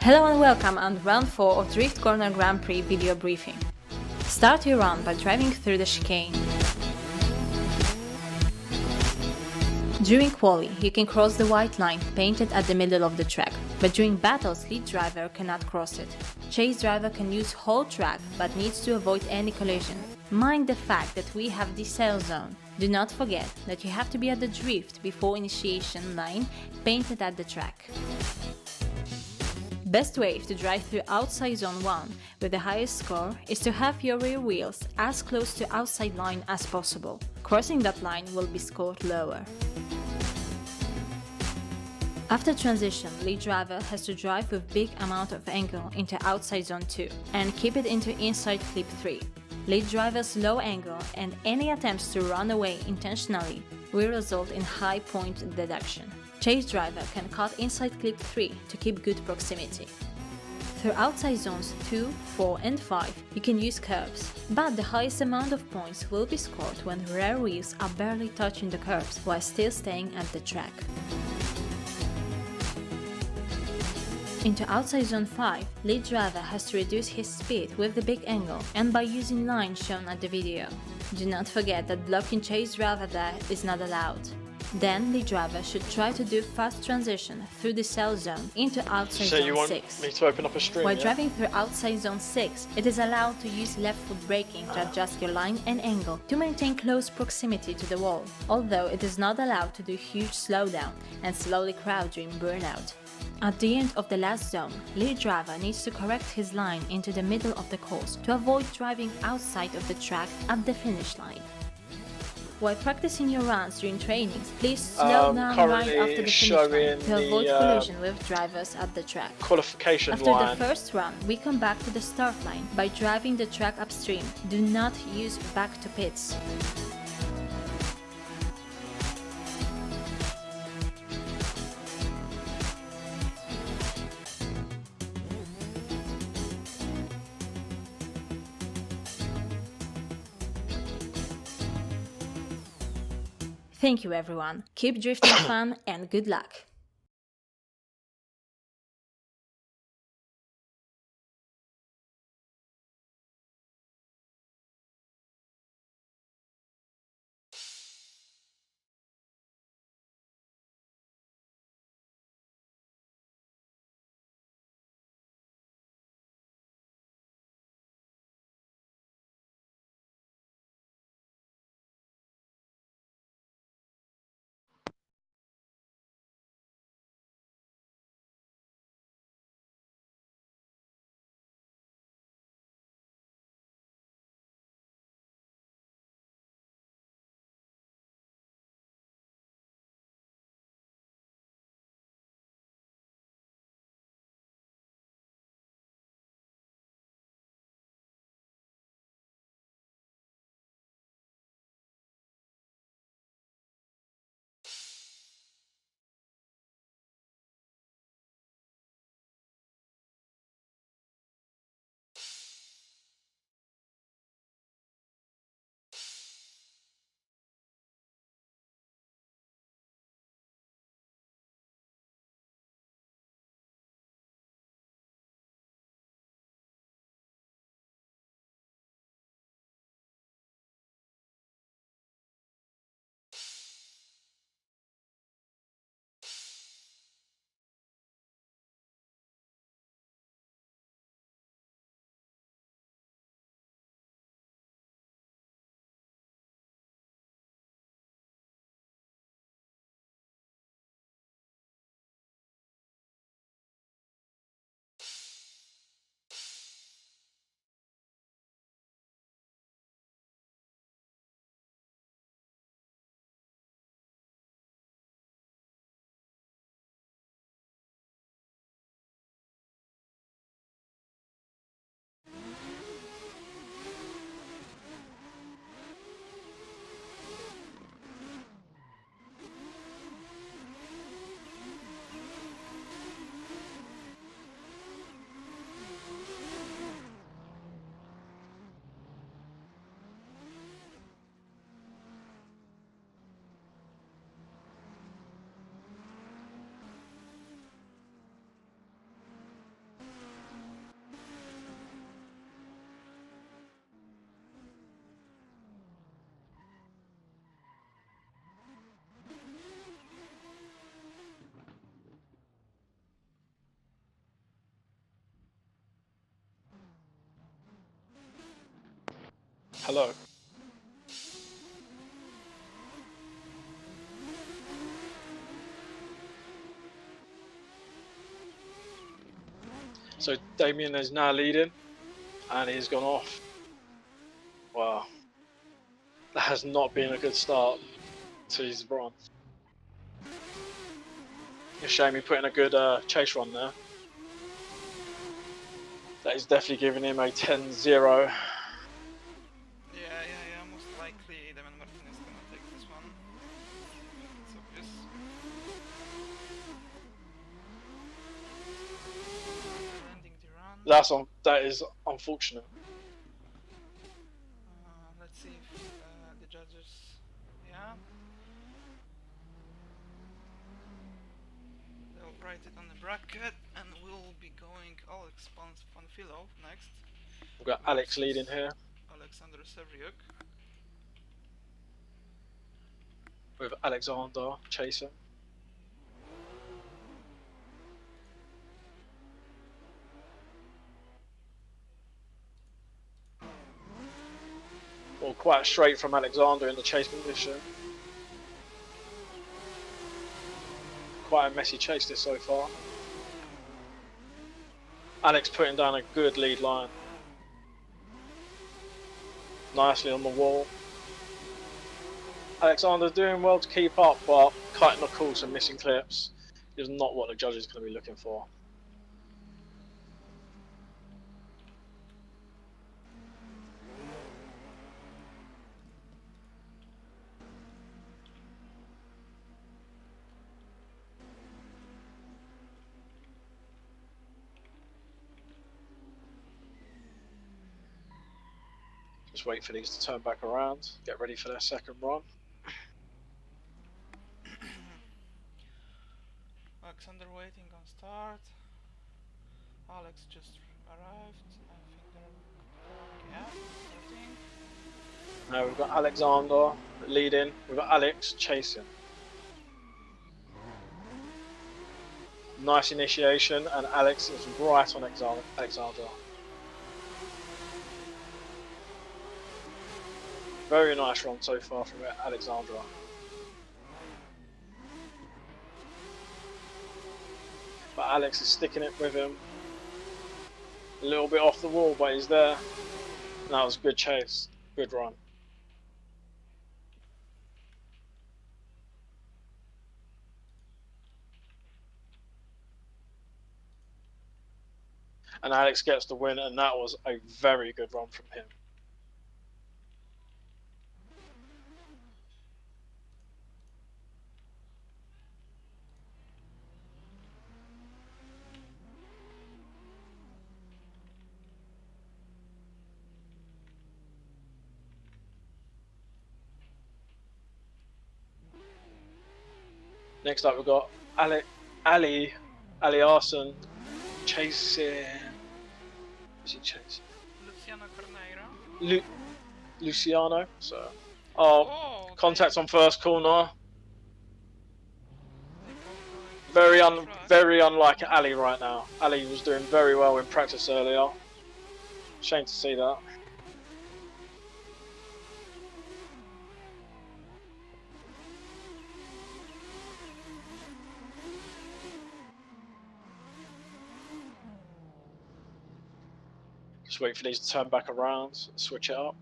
Hello and welcome on round 4 of Drift Corner Grand Prix video briefing. Start your round by driving through the chicane. During quali, you can cross the white line painted at the middle of the track, but during battles, lead driver cannot cross it. Chase driver can use whole track but needs to avoid any collision. Mind the fact that we have the sail zone. Do not forget that you have to be at the drift before initiation line painted at the track. Best way to drive through outside zone 1 with the highest score is to have your rear wheels as close to outside line as possible. Crossing that line will be scored lower. After transition, lead driver has to drive with big amount of angle into outside zone 2 and keep it into inside clip 3. Lead driver's low angle and any attempts to run away intentionally will result in high point deduction. Chase driver can cut inside clip 3 to keep good proximity. Through outside zones 2, 4 and 5 you can use curves, but the highest amount of points will be scored when rear wheels are barely touching the curves while still staying at the track. Into outside zone 5, lead driver has to reduce his speed with the big angle and by using lines shown at the video. Do not forget that blocking chase driver there is not allowed. Then lead driver should try to do fast transition through the sail zone into outside So zone you want 6. me to open up a stream, While yeah? driving through outside zone 6, it is allowed to use left foot braking to adjust your line and angle to maintain close proximity to the wall, although it is not allowed to do huge slowdown and slowly crowd during burnout. At the end of the last zone, lead driver needs to correct his line into the middle of the course to avoid driving outside of the track at the finish line. While practicing your runs during trainings, please slow down right after the finish line to avoid collision with drivers at the track. Qualification After line. the first run, we come back to the start line by driving the track upstream. Do not use back to pits. Thank you everyone, keep drifting fun and good luck! hello. So Damien is now leading, and he's gone off. Wow, that has not been a good start to his run. It's a shame he put in a good chase run there. That is definitely giving him a 10-0. Yeah, most likely Damon Martin is gonna take this one. It's obvious. Ending the run. That is unfortunate. Let's see if the judges, yeah, they'll write it on the bracket, and we'll be going Alex Panfilov next. We've got Alex leading here. Alexander Sevryuk. With Alexander chasing. Well, quite straight from Alexander in the chase position. Quite a messy chase this so far. Alex putting down a good lead line. Nicely on the wall. Alexander doing well to keep up, but cutting the calls and missing clips is not what the judge is going to be looking for. Just wait for these to turn back around, get ready for their second run. Alexander waiting on start. Alex just arrived. I think they're starting. Now we've got Alexander leading, we've got Alex chasing. Nice initiation, and Alex is right on Alexander. Very nice run so far from Alexandra. But Alex is sticking it with him. A little bit off the wall, but he's there. And that was a good chase, good run. And Alex gets the win, and that was a very good run from him. Next up, we've got Ali Arson chasing. Who's he chasing? Luciano Carneiro. Luciano. So, contact on first corner. Very unlike Ali right now. Ali was doing very well in practice earlier. Shame to see that. Just wait for these to turn back around, switch it up.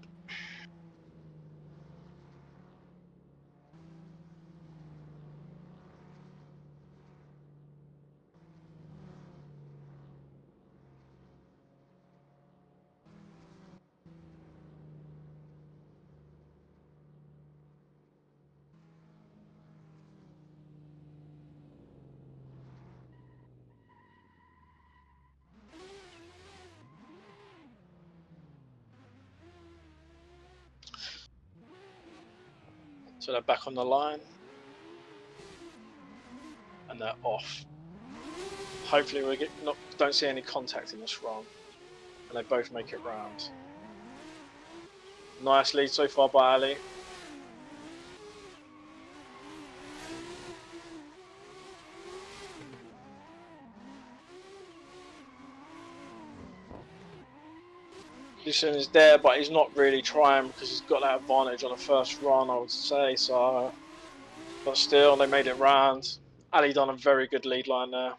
So they're back on the line. And they're off. Hopefully we don't see any contact in this run. And they both make it round. Nice lead so far by Ali. Lucien is there, but he's not really trying because he's got that advantage on the first run, I would say. So, but still, they made it round. Ali done a very good lead line there.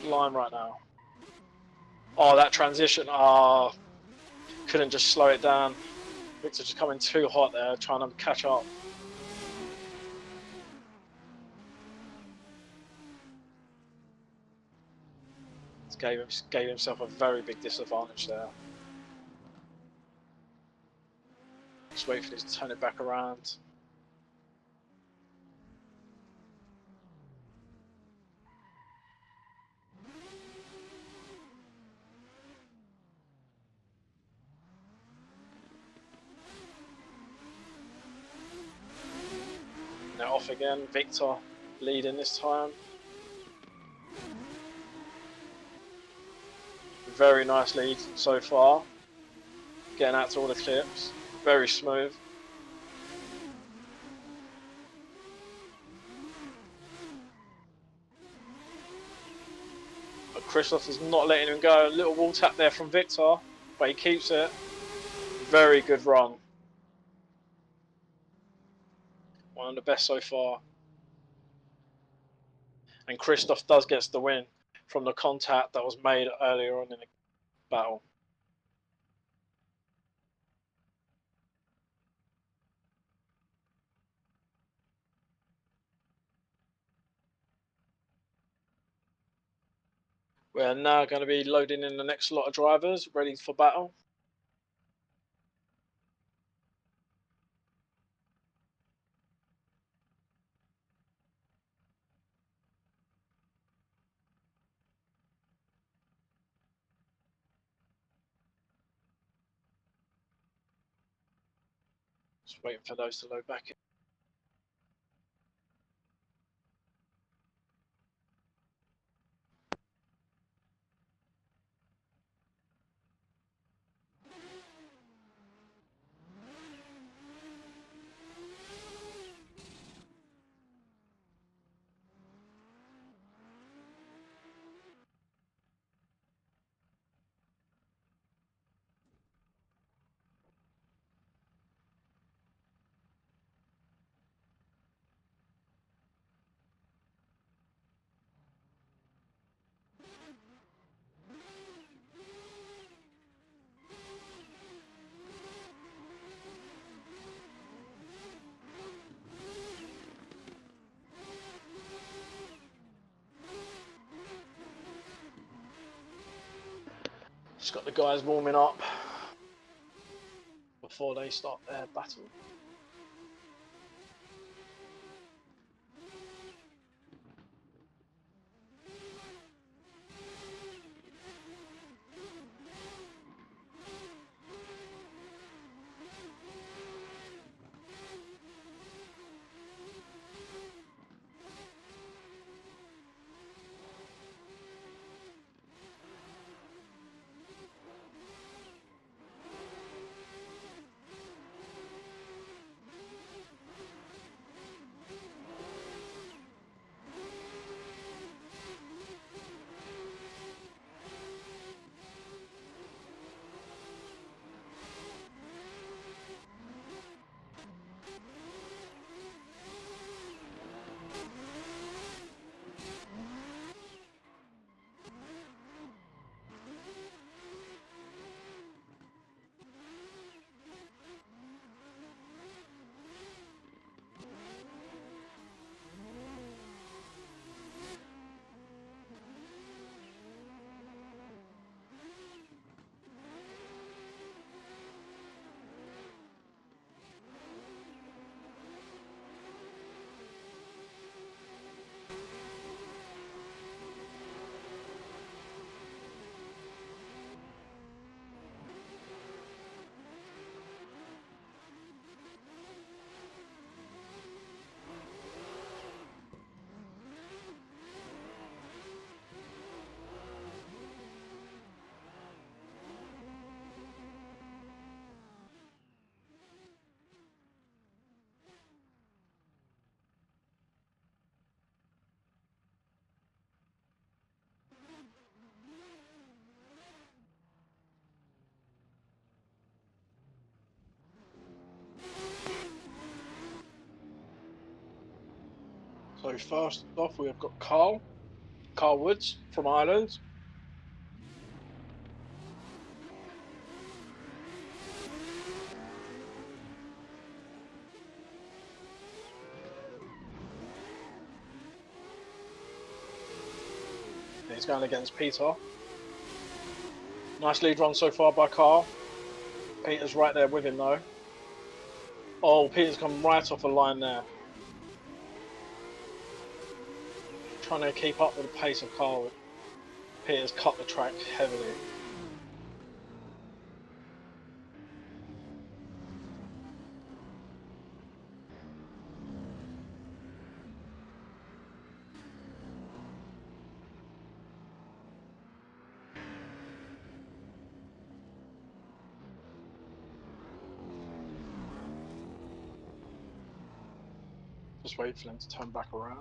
Line right now. Oh, that transition. Oh, couldn't just slow it down. Victor just coming too hot there, trying to catch up. Gave himself a very big disadvantage there. Just wait for this to turn it back around. Now off again, Victor leading this time. Very nice lead so far. Getting out to all the clips. Very smooth. But Christoph is not letting him go. A little wall tap there from Victor, but he keeps it. Very good run. One of the best so far. And Christoph does get the win from the contact that was made earlier on in the battle. We're now going to be loading in the next lot of drivers ready for battle. Just waiting for those to load back in. Just got the guys warming up before they start their battle. So first off, we have got Carl Woods from Ireland. He's going against Peter. Nice lead run so far by Carl. Peter's right there with him though. Oh, Peter's come right off the line there. Trying to keep up with the pace of Carl. Peter's cut the track heavily. Just wait for them to turn back around.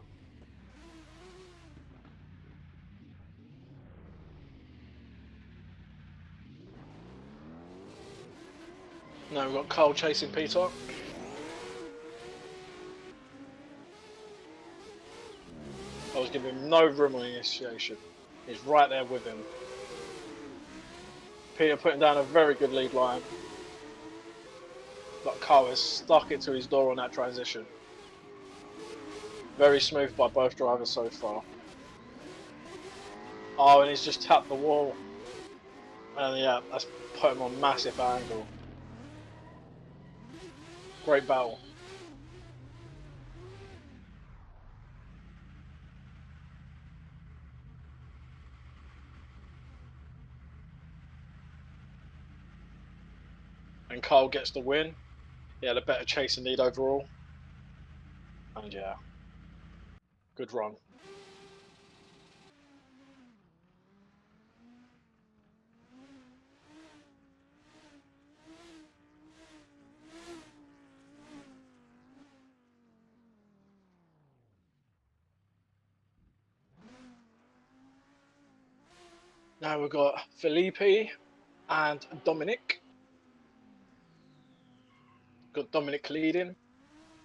Now we've got Carl chasing Peter. I was giving him no room on initiation. He's right there with him. Peter putting down a very good lead line. But Carl has stuck it to his door on that transition. Very smooth by both drivers so far. Oh, and he's just tapped the wall. And yeah, that's put him on massive angle. Great battle. And Carl gets the win. He had a better chasing lead overall. And yeah, good run. Now we've got Felipe and Dominic. Got Dominic leading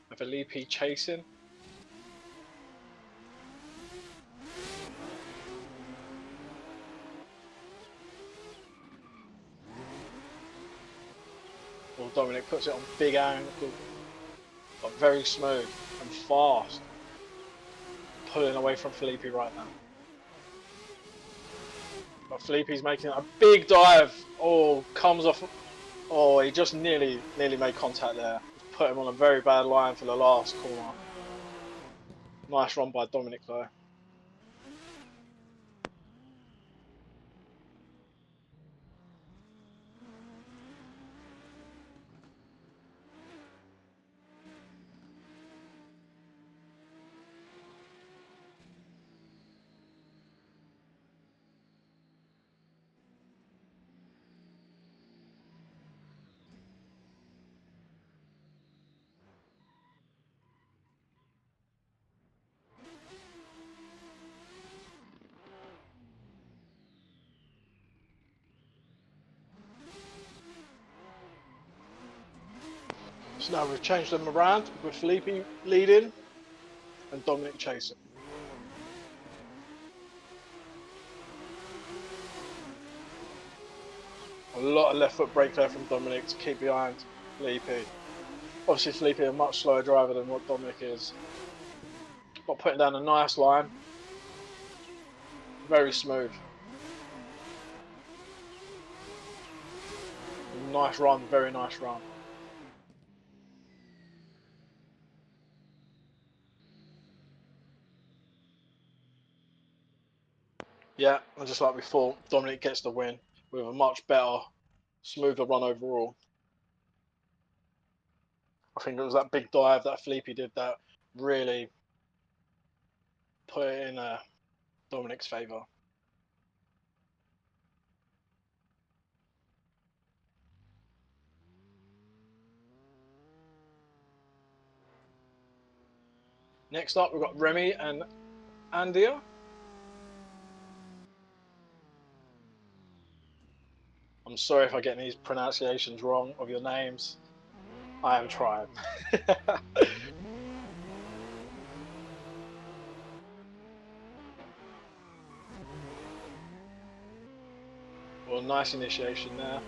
and Felipe chasing. Well, Dominic puts it on big angle, but very smooth and fast. Pulling away from Felipe right now. But Felipe's making a big dive. Oh, comes off. Oh, he just nearly made contact there. Put him on a very bad line for the last corner. Nice run by Dominic though. So now we've changed them around with Felipe leading and Dominic chasing. A lot of left foot brake there from Dominic to keep behind Felipe. Obviously Felipe is a much slower driver than what Dominic is. But putting down a nice line. Very smooth. Nice run, very nice run. Yeah, and just like before, Dominic gets the win with a much better, smoother run overall. I think it was that big dive that Felipe did that really put it in Dominic's favour. Next up, we've got Remy and Andia. I'm sorry if I get these pronunciations wrong of your names. I am trying. Got a nice initiation there.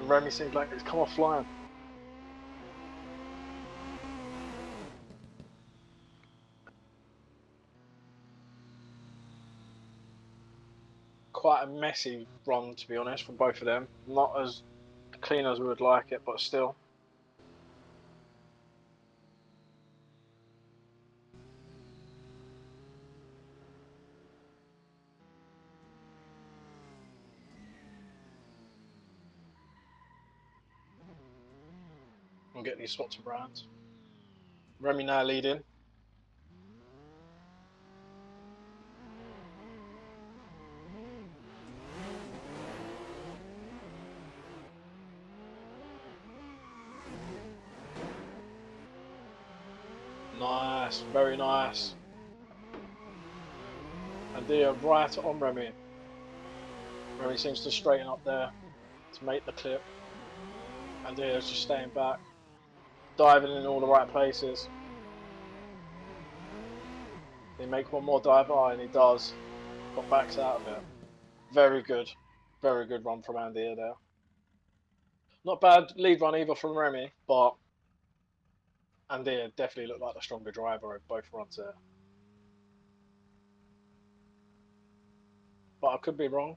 And Remy seems like it's come off flying. Quite a messy run, to be honest, from both of them. Not as clean as we would like it, but still. We'll get these swaps around. Remy now leading. Nice, very nice. And they are right on Remy. Remy seems to straighten up there to make the clip. And they are just staying back, diving in all the right places. They make one more dive, and he does. Got backs out of it. Very good run from Andy there. Not bad lead run either from Remy, but Andy definitely looked like the stronger driver of both runs there. But I could be wrong.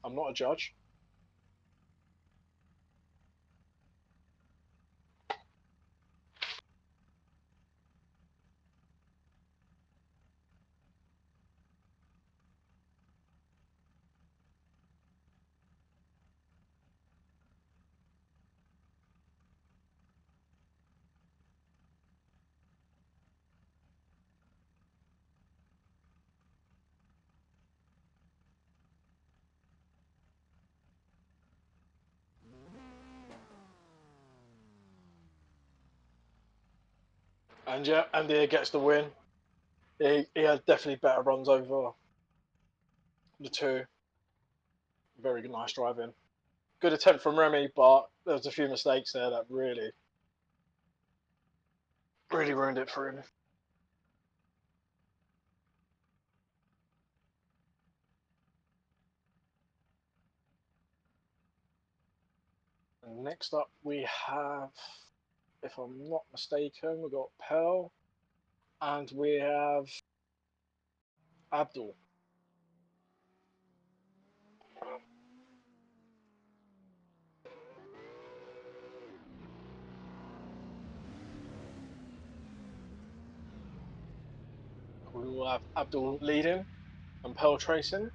I'm not a judge. And yeah, Andy gets the win. He had definitely better runs over the two. Very nice driving. Good attempt from Remy, but there was a few mistakes there that really ruined it for him. And next up we have, if I'm not mistaken, we've got Pearl and we have Abdul. We will have Abdul leading and Pearl chasing.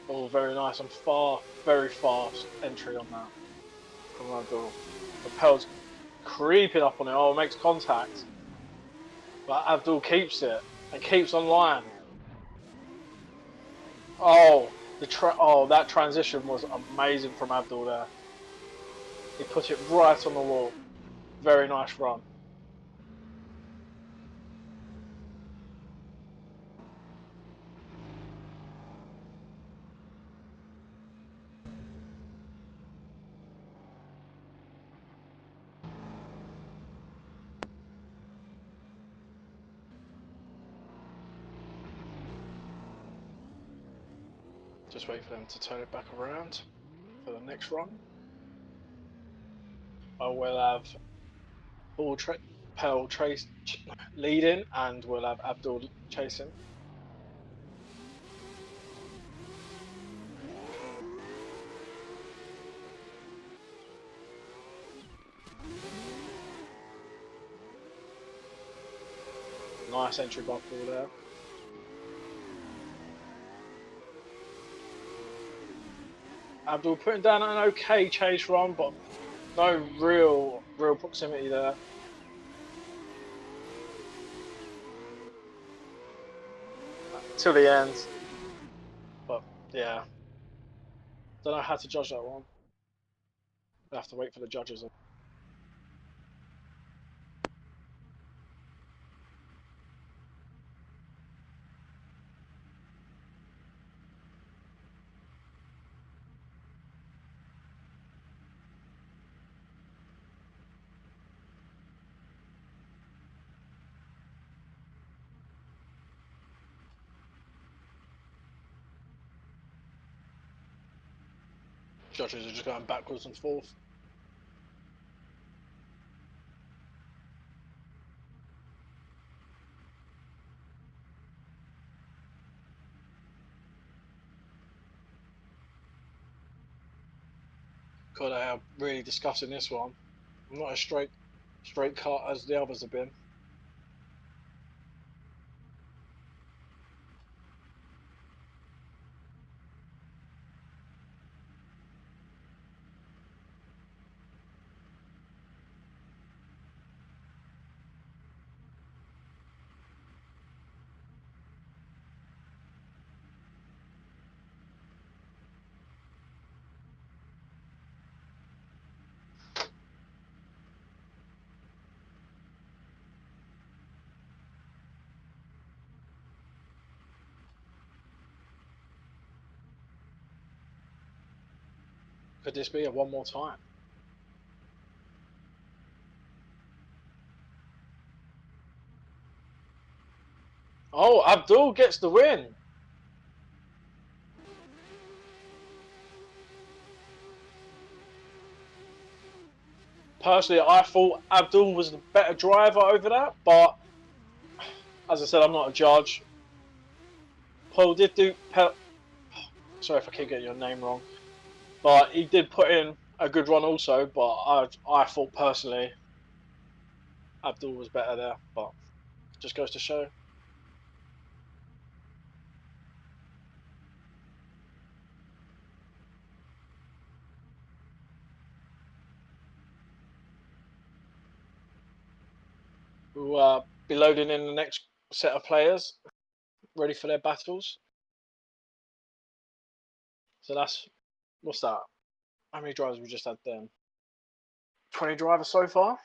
Oh, very nice and very fast entry on that from Abdul. But Pearl's creeping up on it. Oh, makes contact. But Abdul keeps it and keeps on line. Oh, that transition was amazing from Abdul there. He put it right on the wall. Very nice run. Just wait for them to turn it back around for the next run. I will have Pearl leading and we'll have Abdul chasing. Nice entry by Paul there. Abdul putting down an okay chase run, but no real proximity there. Till the end. But yeah. Don't know how to judge that one. We'll have to wait for the judges. Judges are just going backwards and forth. God, they are really discussing this one. Not as straight cut as the others have been. Could this be a one more time? Oh, Abdul gets the win. Personally, I thought Abdul was the better driver over that, but as I said, I'm not a judge. Paul did do. Sorry if I keep getting your name wrong, but he did put in a good run also. But I thought personally Abdul was better there, but just goes to show. We'll be loading in the next set of players, ready for their battles. So that's, what's that? How many drivers we just had then? 20 drivers so far.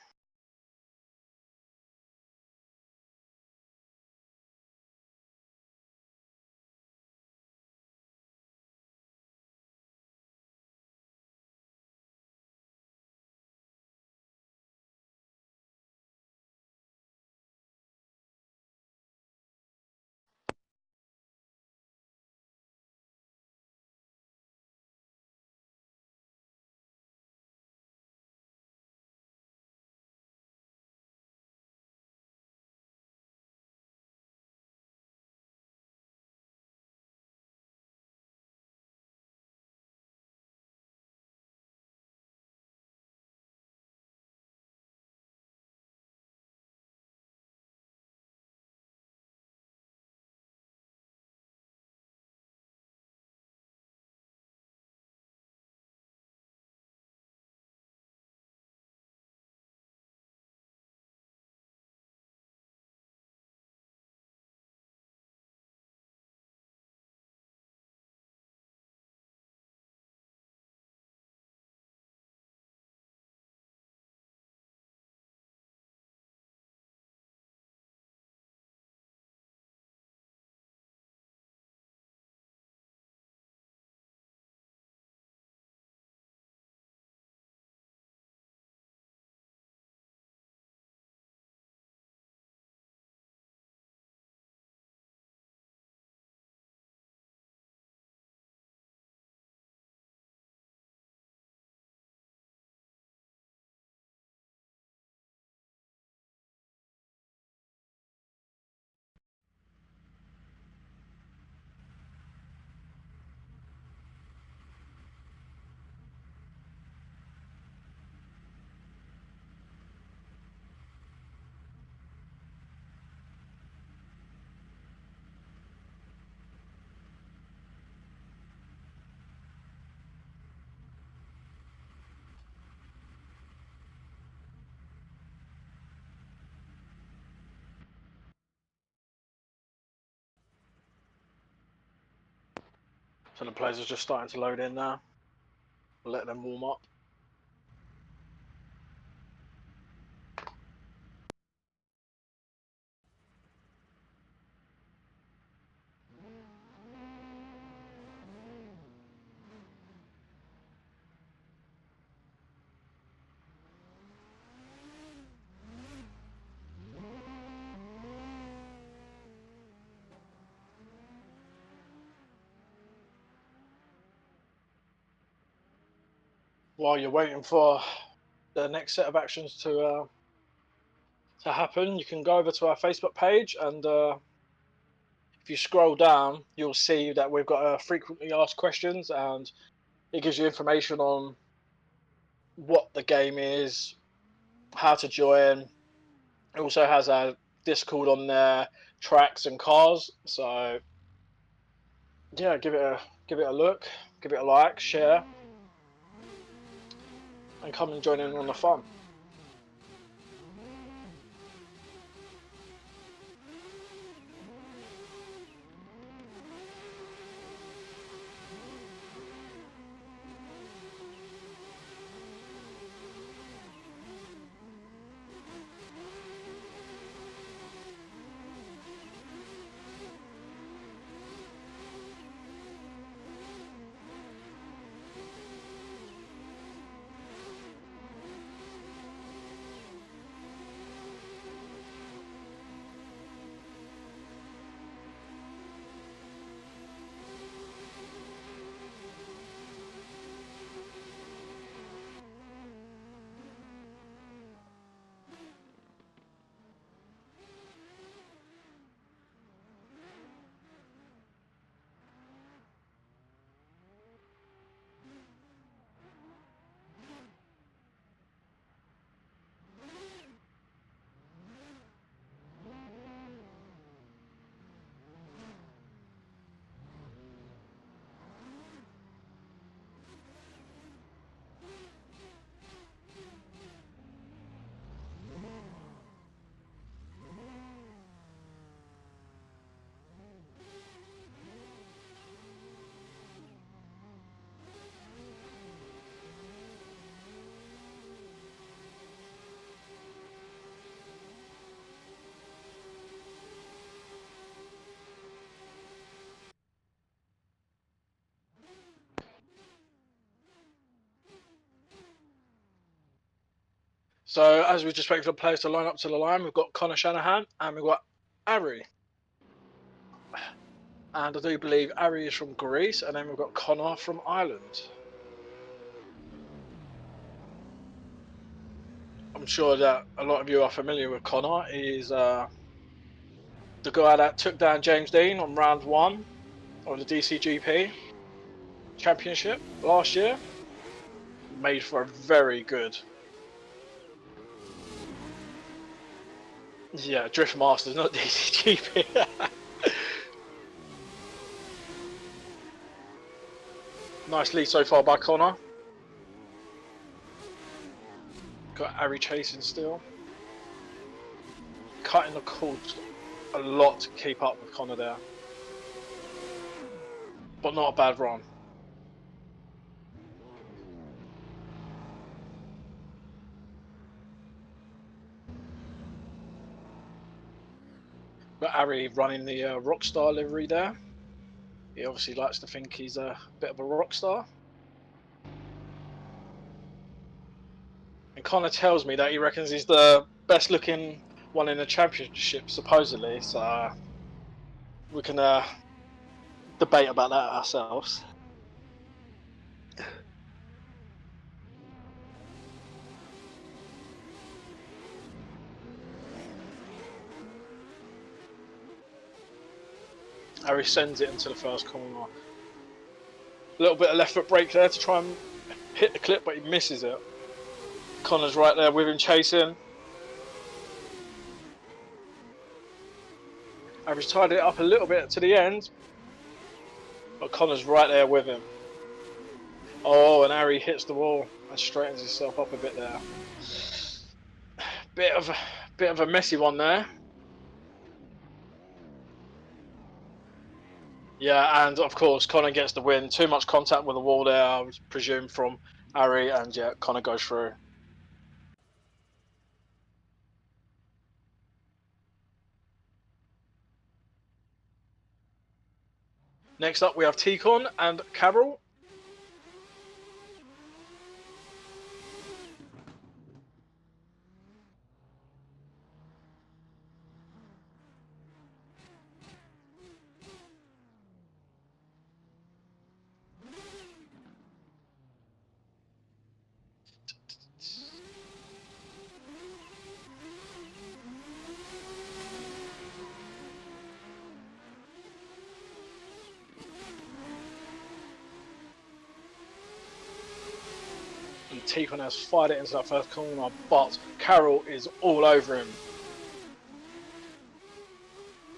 So the players are just starting to load in now. We'll let them warm up. while you're waiting for the next set of actions to happen, you can go over to our Facebook page, and if you scroll down, you'll see that we've got frequently asked questions, and it gives you information on what the game is, how to join. It also has a Discord on there, tracks and cars. So yeah, give it a look, give it a like, share, and come and join in on the fun. So as we just wait for the players to line up to the line, we've got Connor Shanahan and we've got Ari. And I do believe Ari is from Greece, and then we've got Connor from Ireland. I'm sure that a lot of you are familiar with Connor. He's the guy that took down James Dean on round 1 of the DCGP championship last year. Made for a very good, yeah, Drift Masters, not DCGP. Nice lead so far by Connor. Got Ari chasing still. Cutting the course a lot to keep up with Connor there. But not a bad run. Got Ari running the Rockstar livery there. He obviously likes to think he's a bit of a rock star. And Connor tells me that he reckons he's the best looking one in the championship, supposedly. So we can debate about that ourselves. Harry sends it into the first corner. A little bit of left foot brake there to try and hit the clip, but he misses it. Connor's right there with him chasing. Harry's tied it up a little bit to the end, but Connor's right there with him. Oh, and Harry hits the wall and straightens himself up a bit there. Bit of a messy one there. Yeah, and of course Connor gets the win. Too much contact with the wall there, I would presume, from Harry, and yeah, Connor goes through. Next up we have T-Con and Carol. and Tikon has fired it into that first corner, but Carroll is all over him.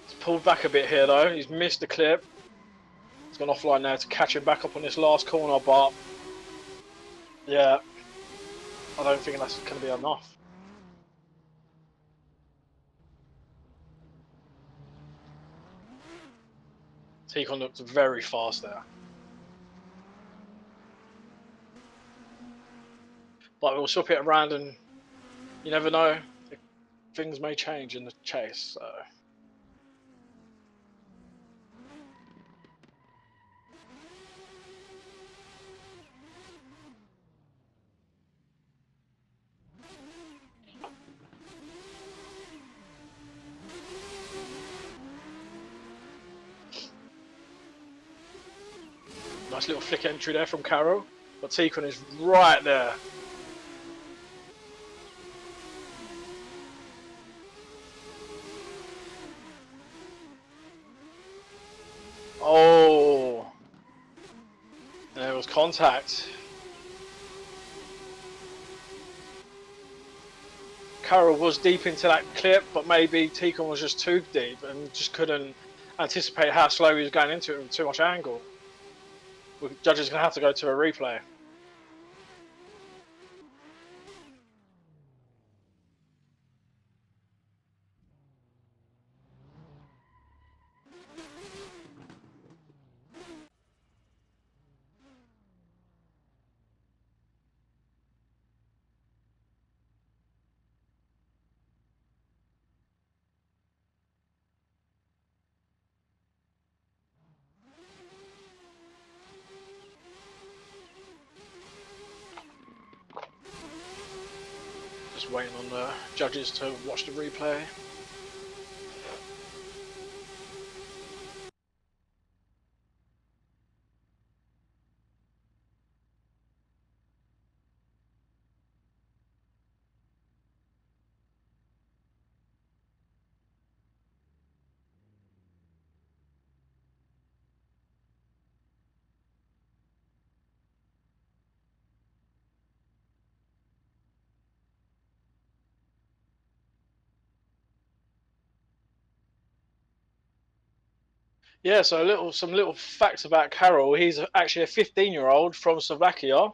He's pulled back a bit here though, he's missed the clip. He's gone offline now to catch him back up on this last corner, but yeah, I don't think that's going to be enough. Tikon looked very fast there. But we'll swap it around and you never know, things may change in the chase. So. Nice little flick entry there from Carroll, but Tikon is right there. Oh, there was contact. Carroll was deep into that clip, but maybe Tikon was just too deep and just couldn't anticipate how slow he was going into it with too much angle. The judge is going to have to go to a replay. Just waiting on the judges to watch the replay. Yeah, so some little facts about Carroll. He's actually a 15-year-old from Slovakia,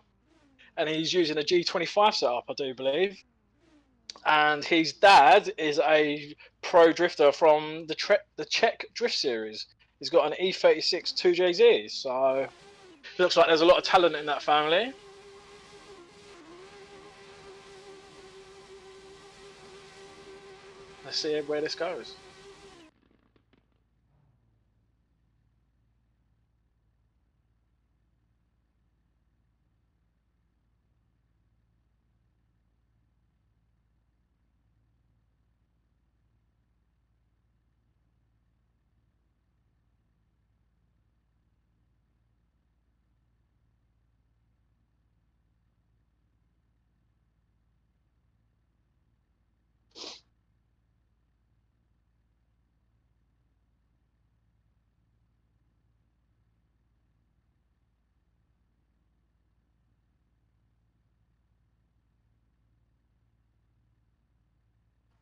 and he's using a G25 setup, I do believe. And his dad is a pro drifter from the Czech Drift Series. He's got an E36 2JZ, so it looks like there's a lot of talent in that family. Let's see where this goes.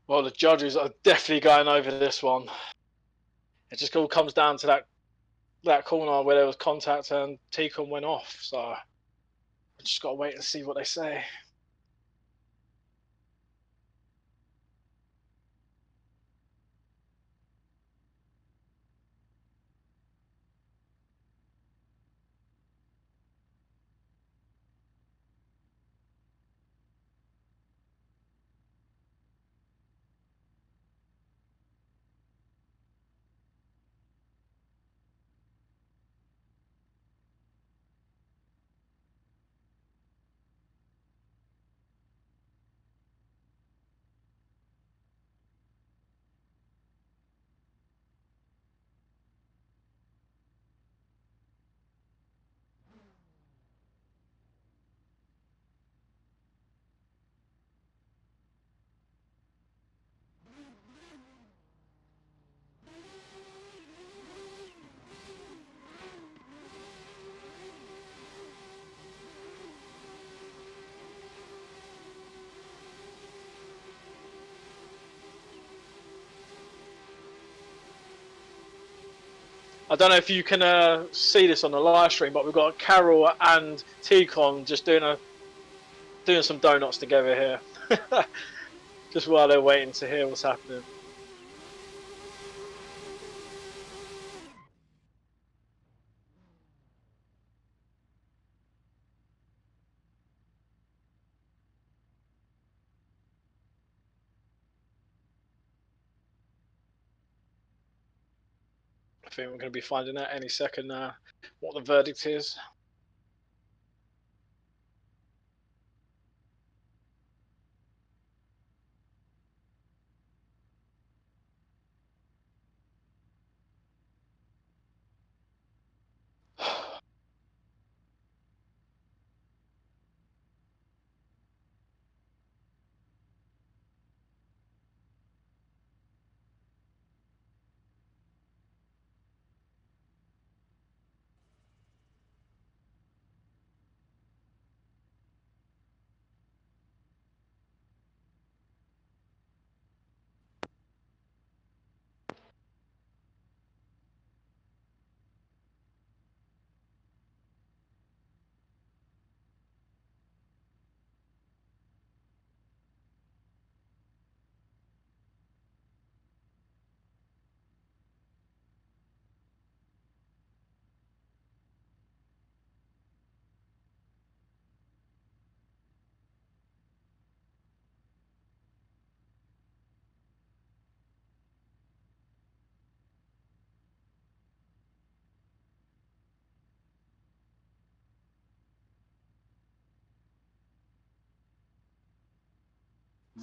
Well, the judges are definitely going over this one. It just all comes down to that corner where there was contact and Tikon went off. So I just got to wait and see what they say. I don't know if you can see this on the live stream, but we've got Carol and T-Con just doing some donuts together here. Just while they're waiting to hear what's happening. I think we're going to be finding out any second what the verdict is.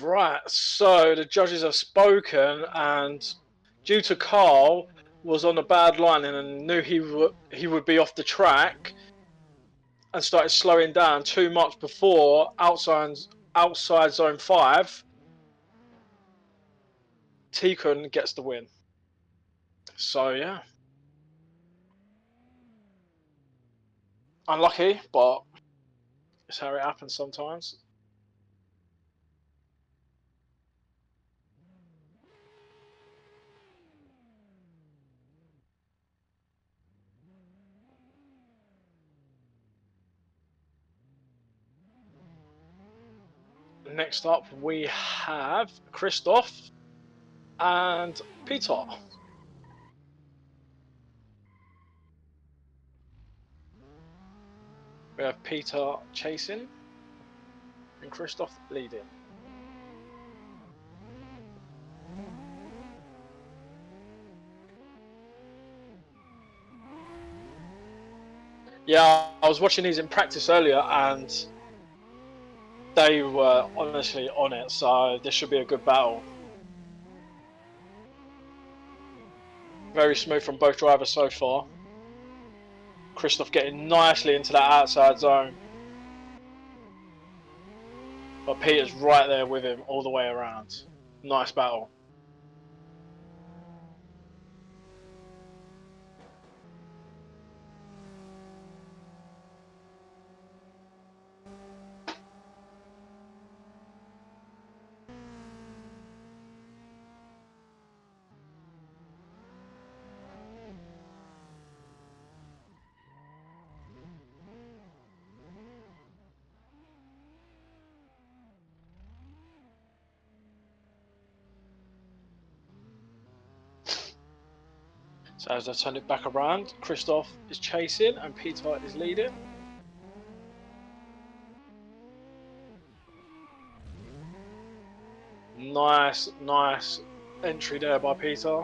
Right, so the judges have spoken, and due to Carl was on a bad line and knew he would be off the track, and started slowing down too much before outside zone 5, T-Con gets the win. So yeah, unlucky, but it's how it happens sometimes. Next up, we have Christoph and Peter. We have Peter chasing and Christoph leading. Yeah, I was watching these in practice earlier, and they were honestly on it, so this should be a good battle. Very smooth from both drivers so far. Christoph getting nicely into that outside zone. But Peter's right there with him all the way around. Nice battle. So as I turn it back around, Christoph is chasing and Peter is leading. Nice entry there by Peter.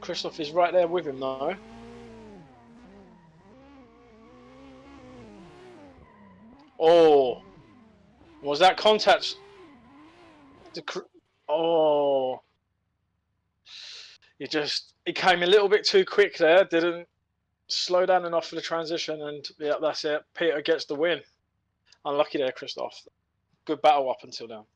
Christoph is right there with him though. Oh, was that contact? Oh, it came a little bit too quick there. Didn't slow down enough for the transition, and yeah, that's it. Peter gets the win. Unlucky there, Christoph. Good battle up until now.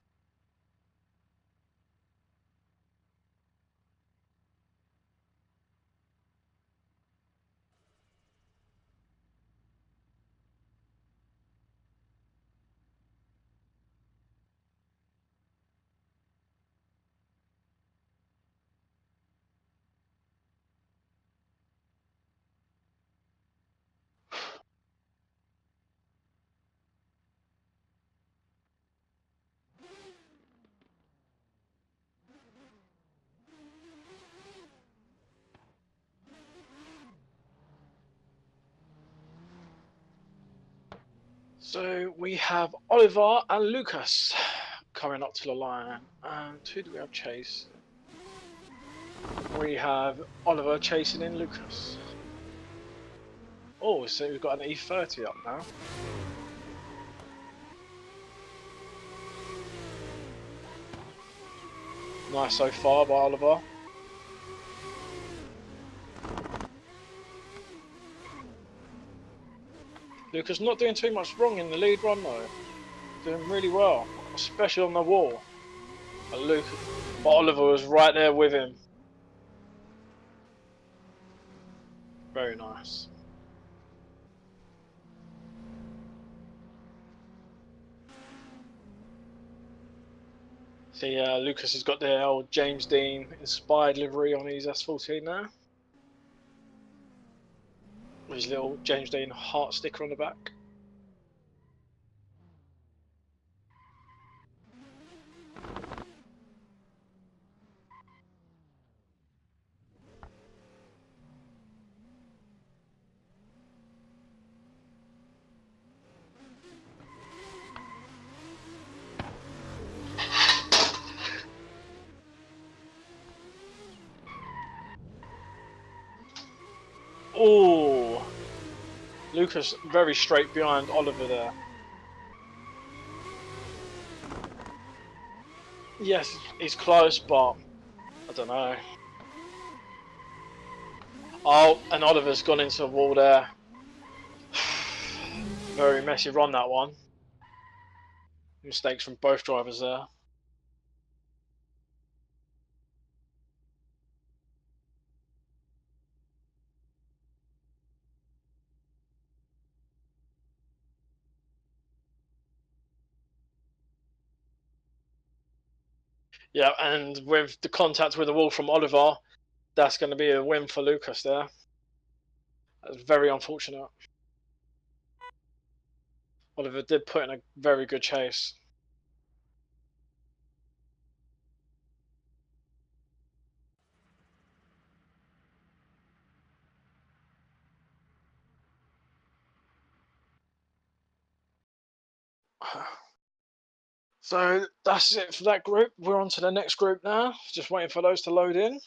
So we have Oliver and Lucas coming up to the line. And who do we have chase? We have Oliver chasing in Lucas. Oh, so we've got an E30 up now. Nice so far by Oliver. Lucas not doing too much wrong in the lead run though. Doing really well, especially on the wall. But Oliver was right there with him. Very nice. See, Lucas has got the old James Dean inspired livery on his S14 now. With his little James Dean heart sticker on the back. Oh, Lucas very straight behind Oliver there. Yes, he's close, but I don't know. Oh, and Oliver's gone into the wall there. Very messy run, that one. Mistakes from both drivers there. Yeah, and with the contact with the wall from Oliver, that's going to be a win for Lucas there. That's very unfortunate. Oliver did put in a very good chase. So that's it for that group. We're on to the next group now. Just waiting for those to load in.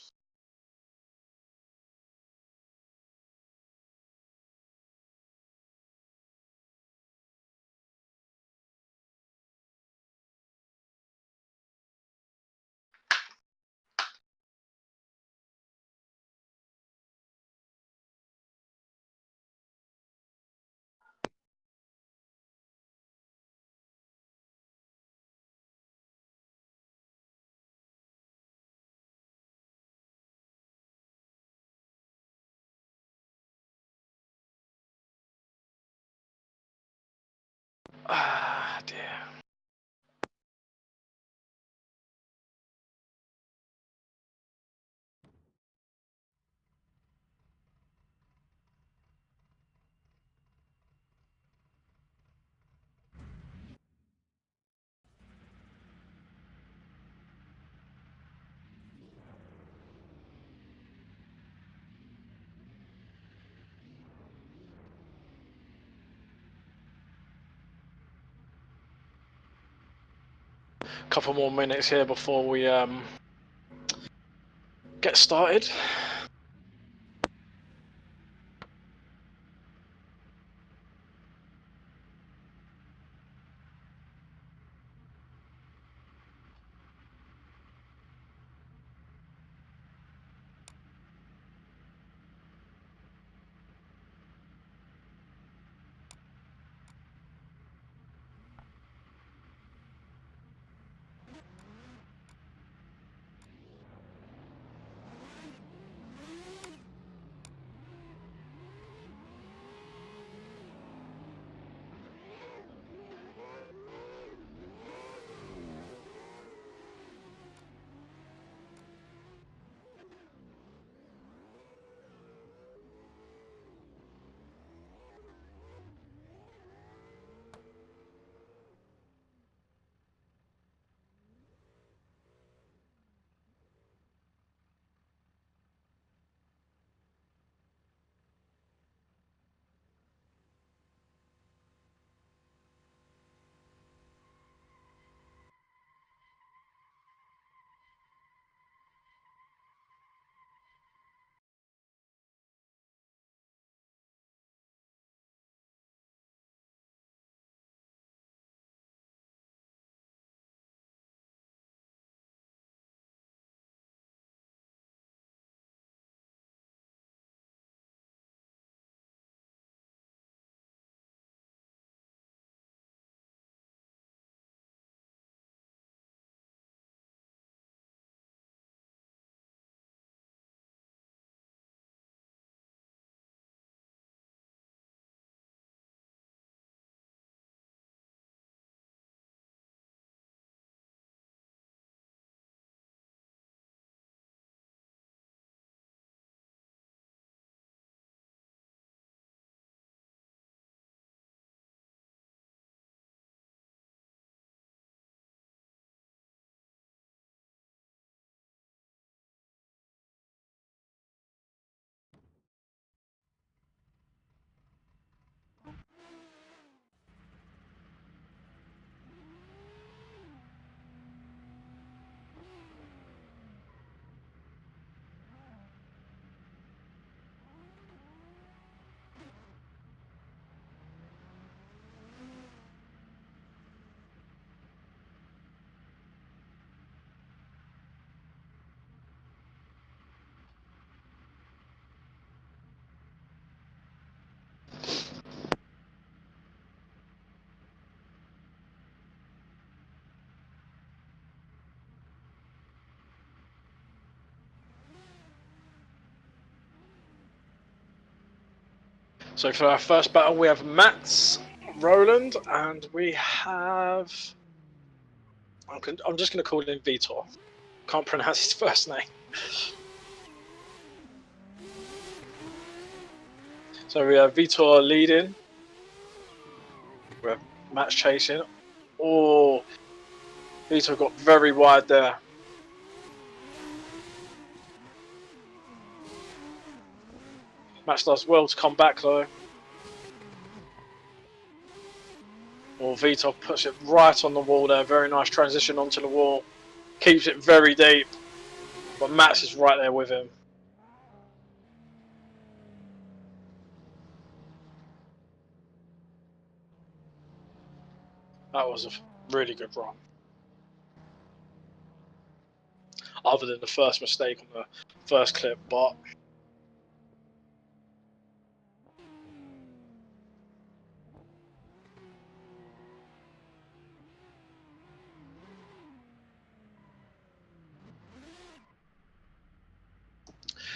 Ah, dear. Couple more minutes here before we get started. So for our first battle, we have Mats, Roland, and we have. I'm just going to call him Vitor. Can't pronounce his first name. So we have Vitor leading. We have Mats chasing. Oh, Vitor got very wide there. Mats does well to come back though. Well, Vitor puts it right on the wall there. Very nice transition onto the wall. Keeps it very deep. But Mats is right there with him. That was a really good run. Other than the first mistake on the first clip, but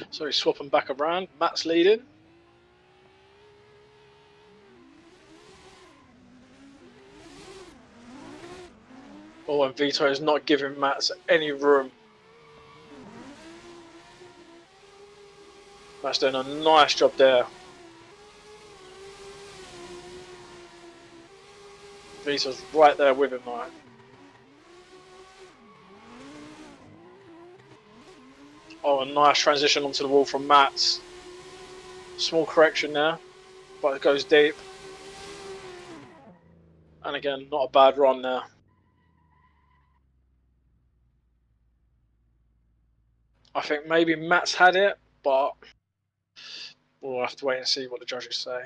so he's swapping back around. Matt's leading. Oh, and Vito is not giving Mats any room. Matt's doing a nice job there. Vito's right there with him now. Oh, a nice transition onto the wall from Mats. Small correction there, but it goes deep. And again, not a bad run there. I think maybe Mats had it, but we'll have to wait and see what the judges say.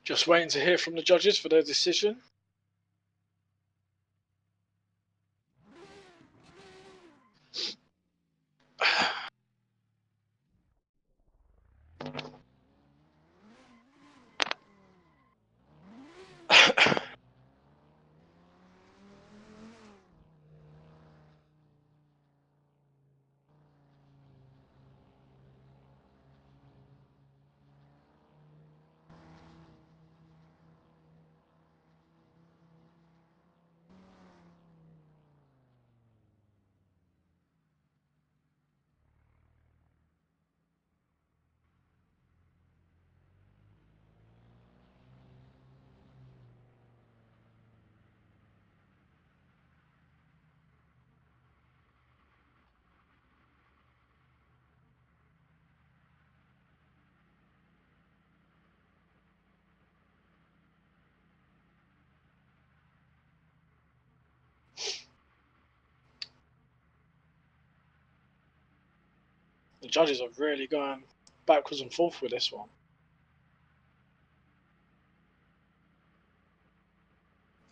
Just waiting to hear from the judges for their decision. The judges are really going backwards and forth with this one.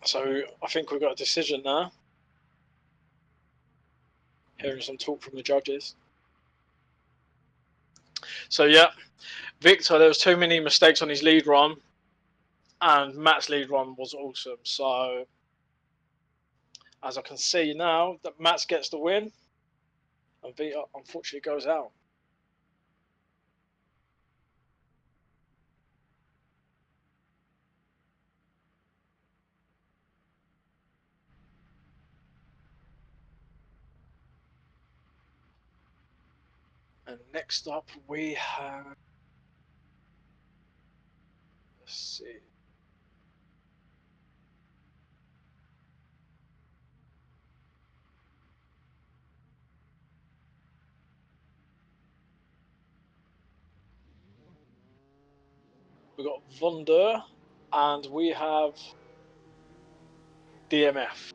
So I think we've got a decision now. Hearing some talk from the judges. So yeah, Victor, there was too many mistakes on his lead run, and Matt's lead run was awesome. So as I can see now, that Matt gets the win, and Victor unfortunately goes out. And next up we have, let's see. We've got Von Der, and we have DMF.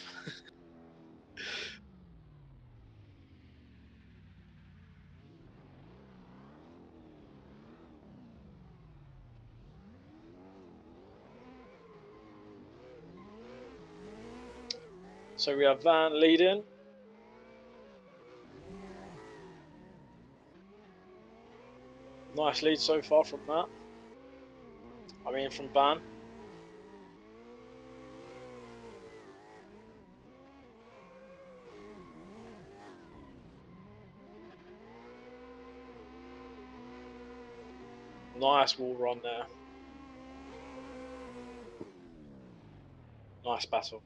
So we have Van leading. Nice lead so far from Matt. I mean from Van. Nice wall run there. Nice battle.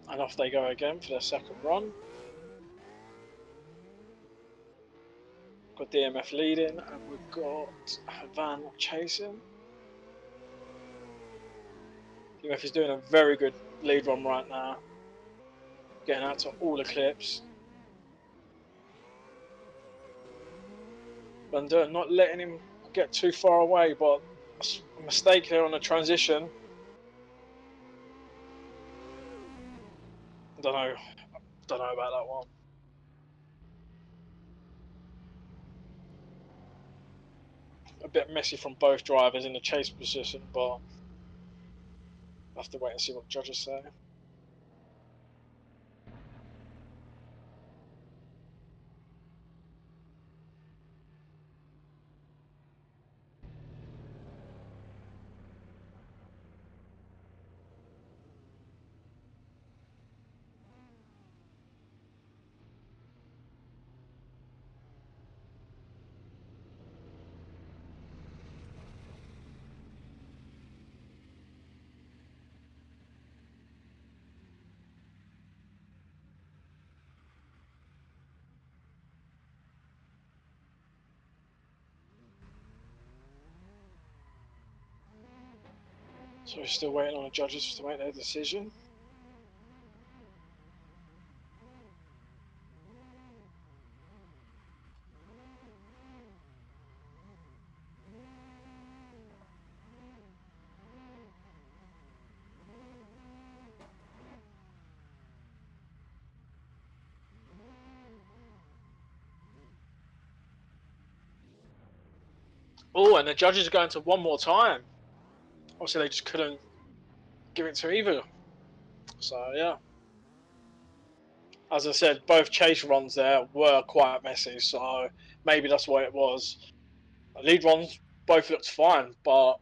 And off they go again for their second run. Got DMF leading, and we've got Van chasing. DMF is doing a very good lead run right now. Getting out to all the clips. Van Der not letting him get too far away, but a mistake there on the transition. Don't know about that one. A bit messy from both drivers in the chase position, but I'll have to wait and see what the judges say. So we're still waiting on the judges to make their decision. Oh, and the judges are going to one more time. Obviously, they just couldn't give it to either. So, yeah. As I said, both chase runs there were quite messy, so maybe that's why it was. The lead runs both looked fine, but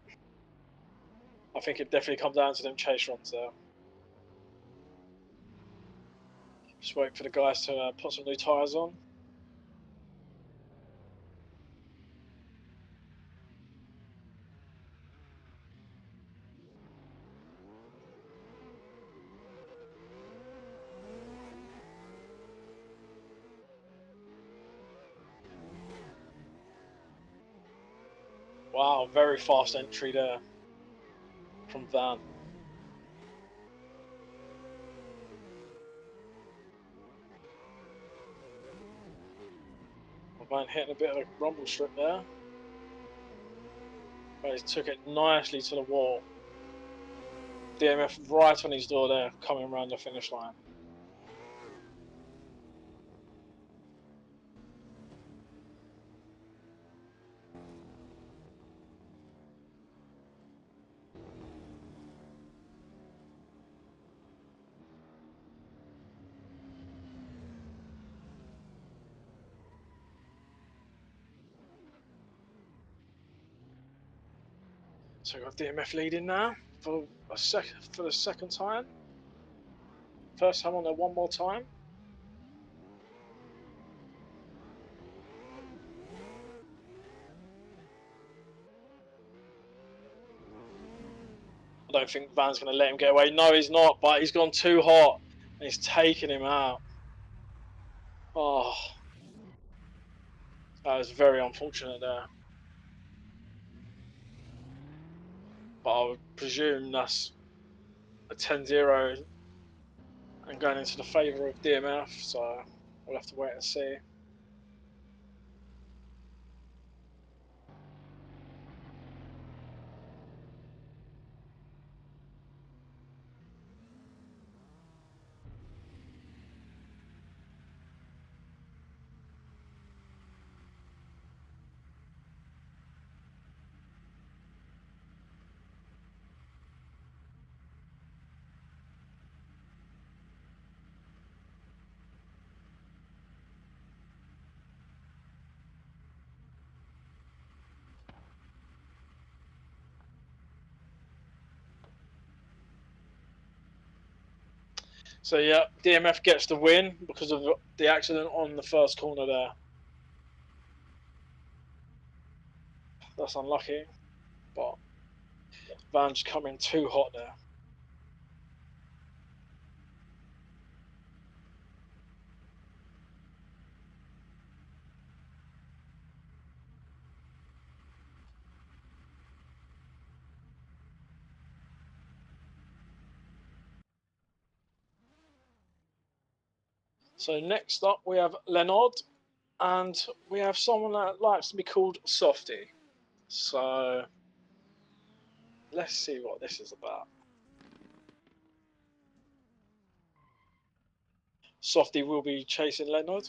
I think it definitely comes down to them chase runs there. Just wait for the guys to put some new tyres on. Wow, very fast entry there from Van. Van hitting a bit of a rumble strip there. But he took it nicely to the wall. DMF right on his door there, coming around the finish line. So we've got DMF leading now for the second time. First time on there one more time. don't think Van's going to let him get away. No, he's not, but he's gone too hot and he's taking him out. Oh, that was very unfortunate there. But I would presume that's a 10-0 and going into the favour of DMF, so we'll have to wait and see. So yeah, DMF gets the win because of the accident on the first corner there. That's unlucky, but Van's coming too hot there. So next up we have Leonard, and we have someone that likes to be called Softy. So let's see what this is about. Softy will be chasing Leonard.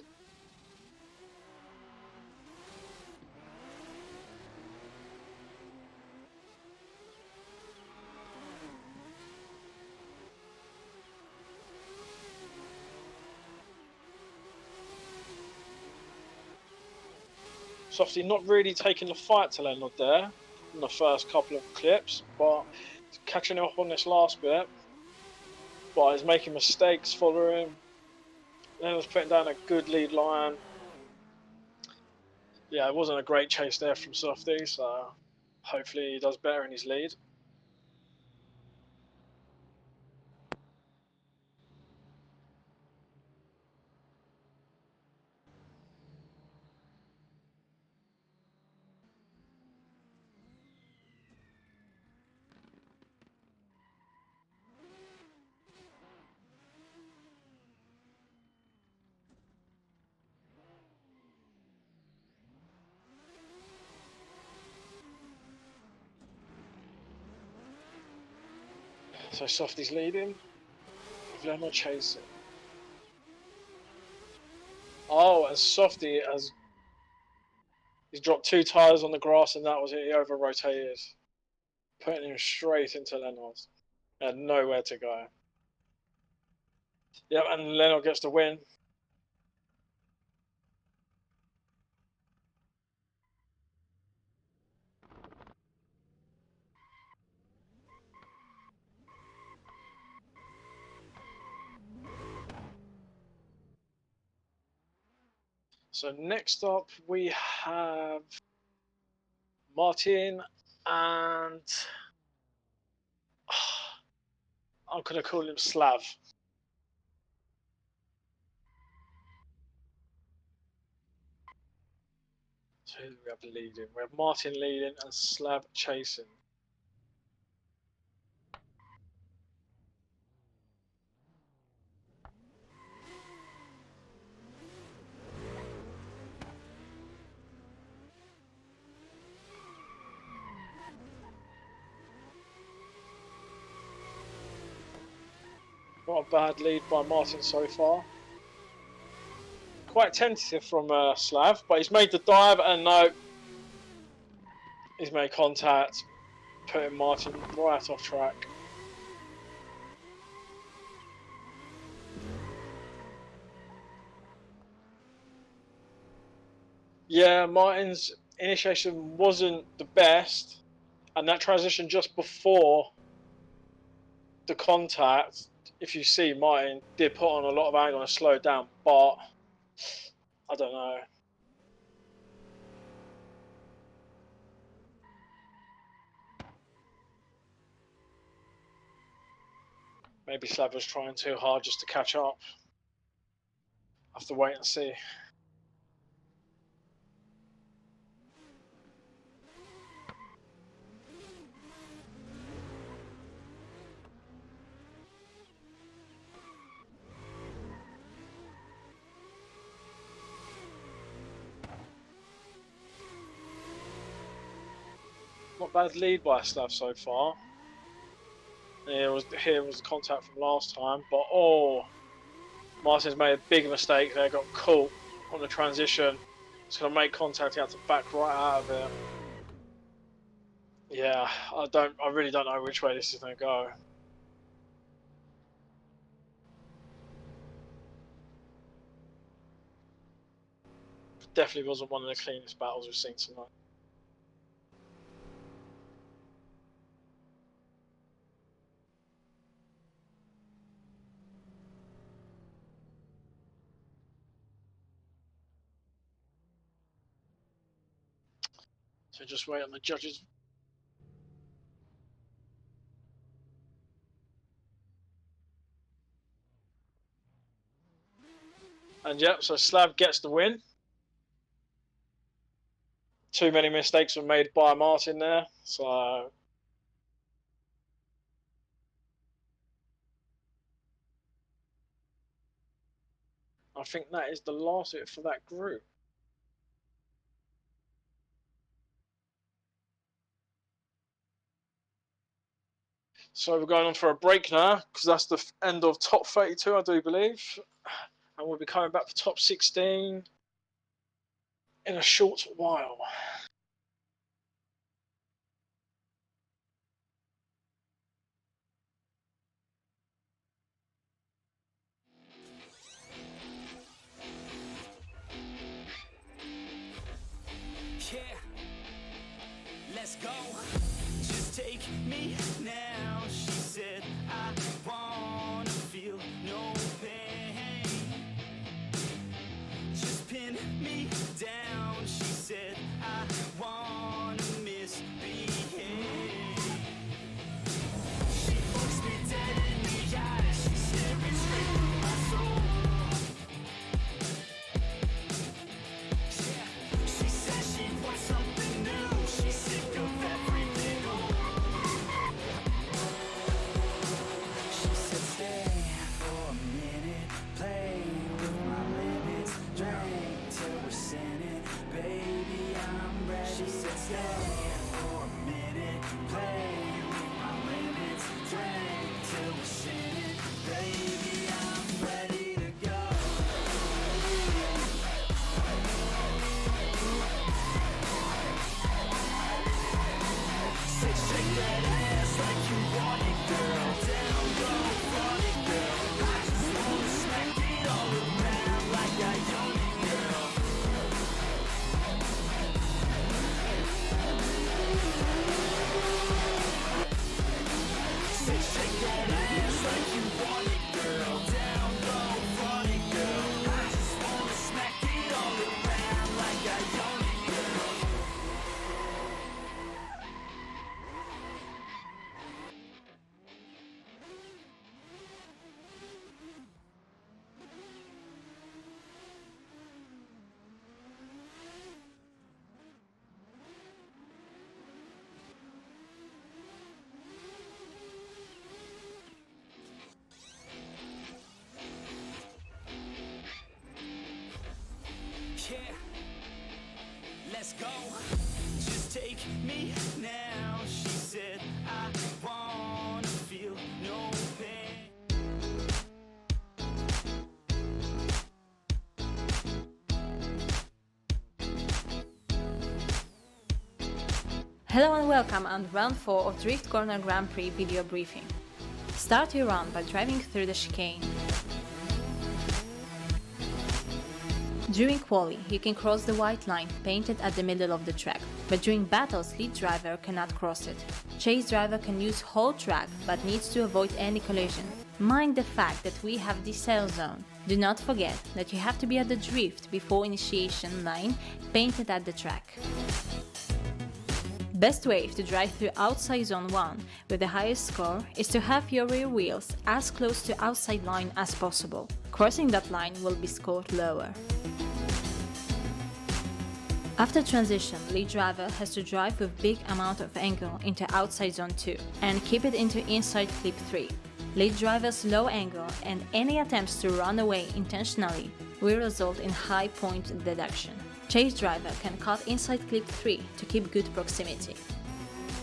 Softy not really taking the fight to Leonard there in the first couple of clips, but he's catching up on this last bit. But he's making mistakes following. Leonard's putting down a good lead line. Yeah, it wasn't a great chase there from Softy, so hopefully he does better in his lead. So Softy's leading, with Leonard chasing. Oh, and Softy he's dropped 2 tyres on the grass, and that was it. He over rotated, putting him straight into Leonard. He had nowhere to go. Yep, and Leonard gets the win. So next up we have Martin and I'm gonna call him Slav. So who do we have leading? We have Martin leading and Slav chasing. Not a bad lead by Martin so far. Quite tentative from Slav, but he's made the dive and no, he's made contact, putting Martin right off track. Yeah, Martin's initiation wasn't the best, and that transition just before the contact, if you see, Martin did put on a lot of angle and slowed down, but I don't know. Maybe Slav was trying too hard just to catch up. Have to wait and see. Not bad lead by Slav so far. Here was the contact from last time, but oh, Martin's made a big mistake there. Got caught on the transition. It's gonna make contact. He had to back right out of it. Yeah, I really don't know which way this is gonna go. Definitely wasn't one of the cleanest battles we've seen tonight. So just wait on the judges. And yep, so Slav gets the win. Too many mistakes were made by Martin there, so I think that is the last of it for that group. So we're going on for a break now, because that's the end of top 32, I do believe. And we'll be coming back for top 16 in a short while. Yeah, let's go. Just take me now. She said, I wanna feel no pain. Just pin me down. She said, I wanna misbehave. She looks me dead in the eyes. She's staring straight through my soul. She says she wants something new. She's sick of everything old. She said stay for a minute, play with my limits, drink till we're sinning, baby I'm ready. She said stay for a minute, play with my limits, drink till we're sinning, baby I'm ready to go. Say shake that ass like you want it, girl. Down low, want it, girl. I just wanna smack it all around like I own it, girl. Say shake that ass like you want it, girl. Down low, want it, girl. I just wanna smack it all around like I own it, girl. Yeah, let's go. Just take me now. She said, I wanna feel no pain. Hello and welcome on round 4 of Drift Corner Grand Prix video briefing. Start your round by driving through the chicane. During quali, you can cross the white line painted at the middle of the track, but during battles, lead driver cannot cross it. Chase driver can use whole track but needs to avoid any collision. Mind the fact that we have the sail zone. Do not forget that you have to be at the drift before initiation line painted at the track. Best way to drive through outside zone 1 with the highest score is to have your rear wheels as close to outside line as possible. Crossing that line will be scored lower. After transition, lead driver has to drive with big amount of angle into outside zone 2 and keep it into inside clip 3. Lead driver's low angle and any attempts to run away intentionally will result in high point deduction. Chase driver can cut inside clip 3 to keep good proximity.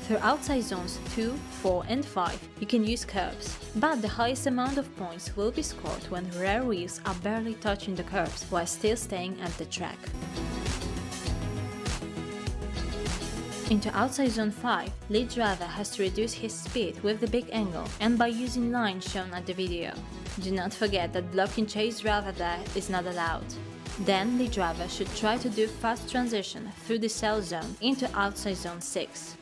Through outside zones 2, 4 and 5, you can use curbs, but the highest amount of points will be scored when rear wheels are barely touching the curbs while still staying at the track. Into outside zone 5, lead driver has to reduce his speed with the big angle and by using lines shown at the video. Do not forget that blocking chase driver there is not allowed. Then lead driver should try to do fast transition through the cell zone into outside zone 6.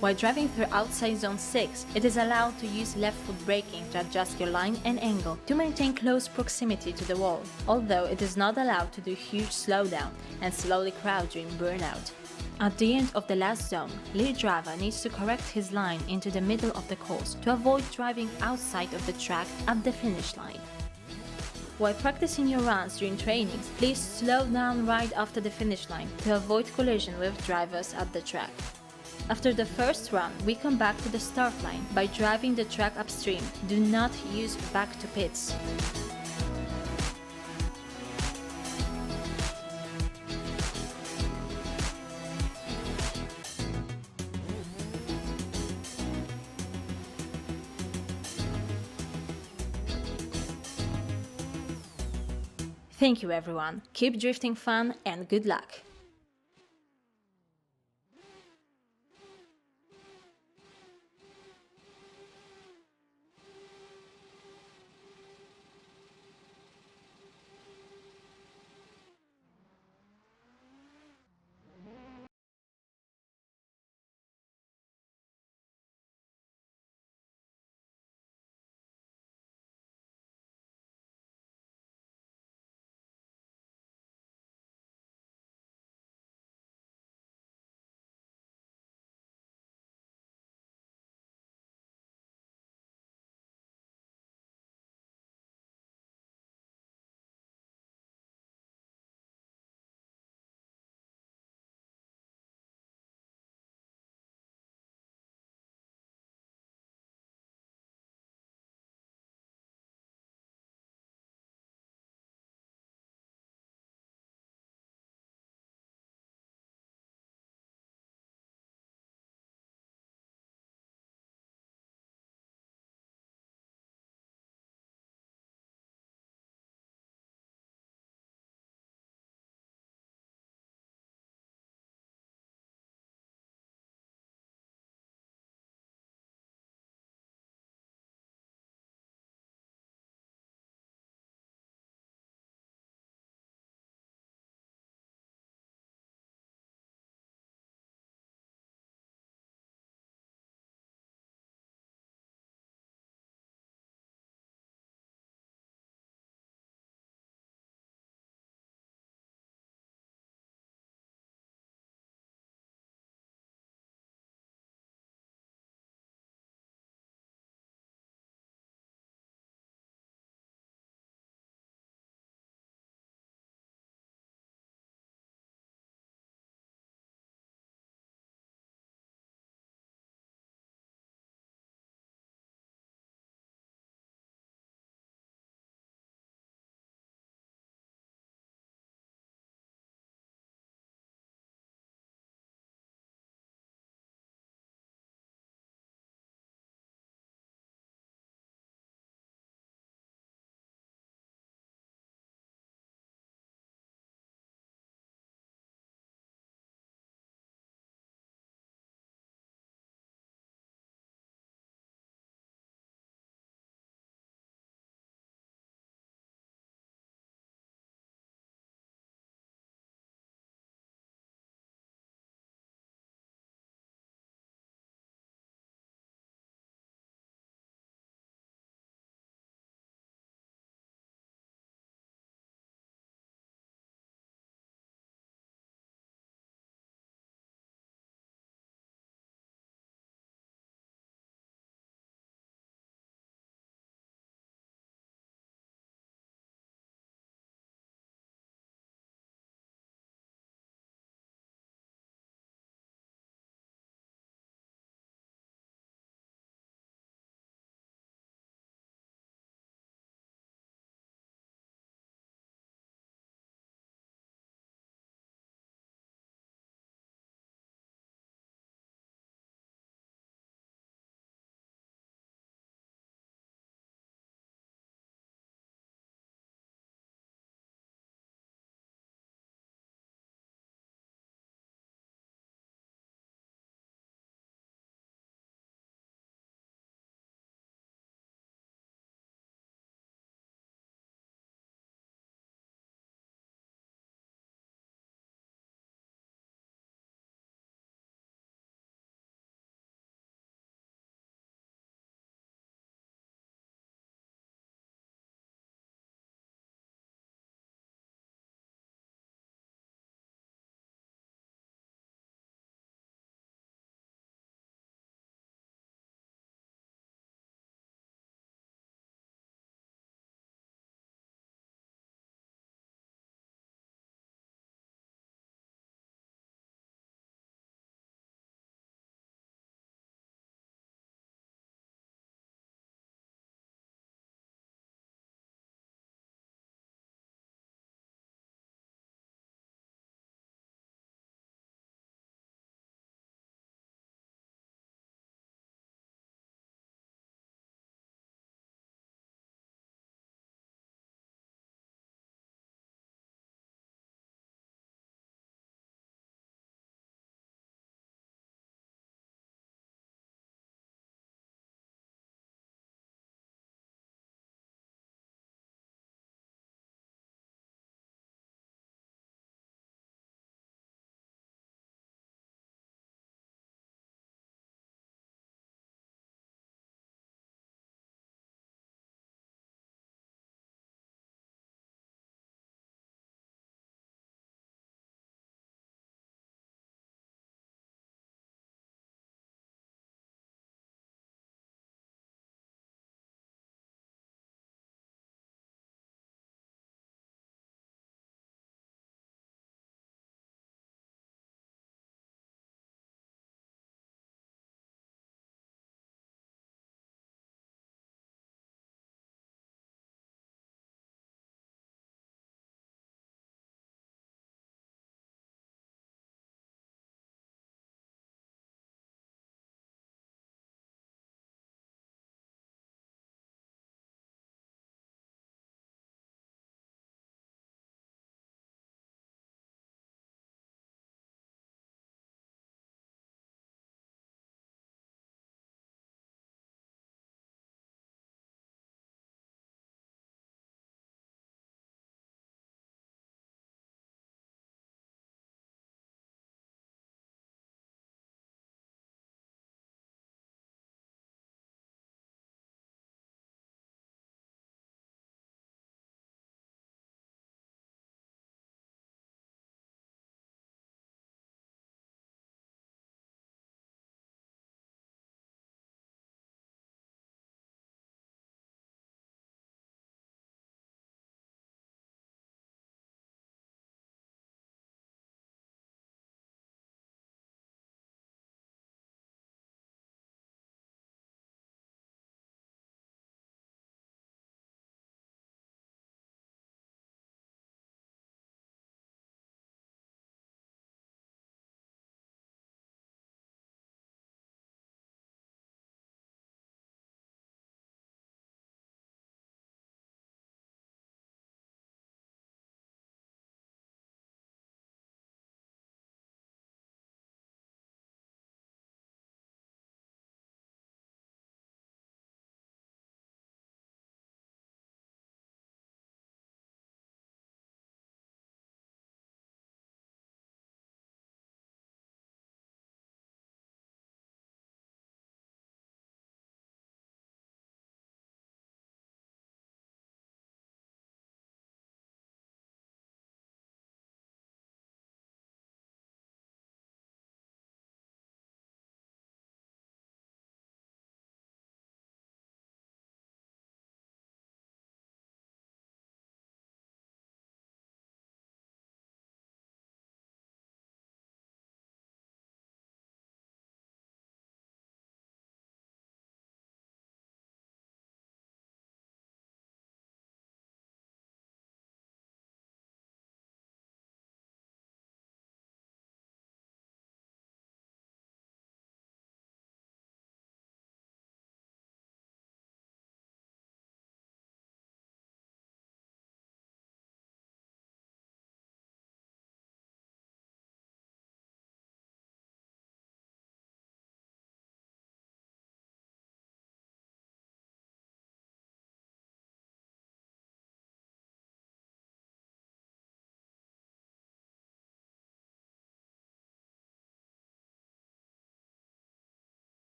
While driving through outside zone 6, it is allowed to use left foot braking to adjust your line and angle to maintain close proximity to the wall, although it is not allowed to do huge slowdown and slowly crowd during burnout. At the end of the last zone, lead driver needs to correct his line into the middle of the course to avoid driving outside of the track at the finish line. While practicing your runs during trainings, please slow down right after the finish line to avoid collision with drivers at the track. After the first run, we come back to the start line by driving the track upstream. Do not use back to pits. Thank you everyone, keep drifting fun and good luck!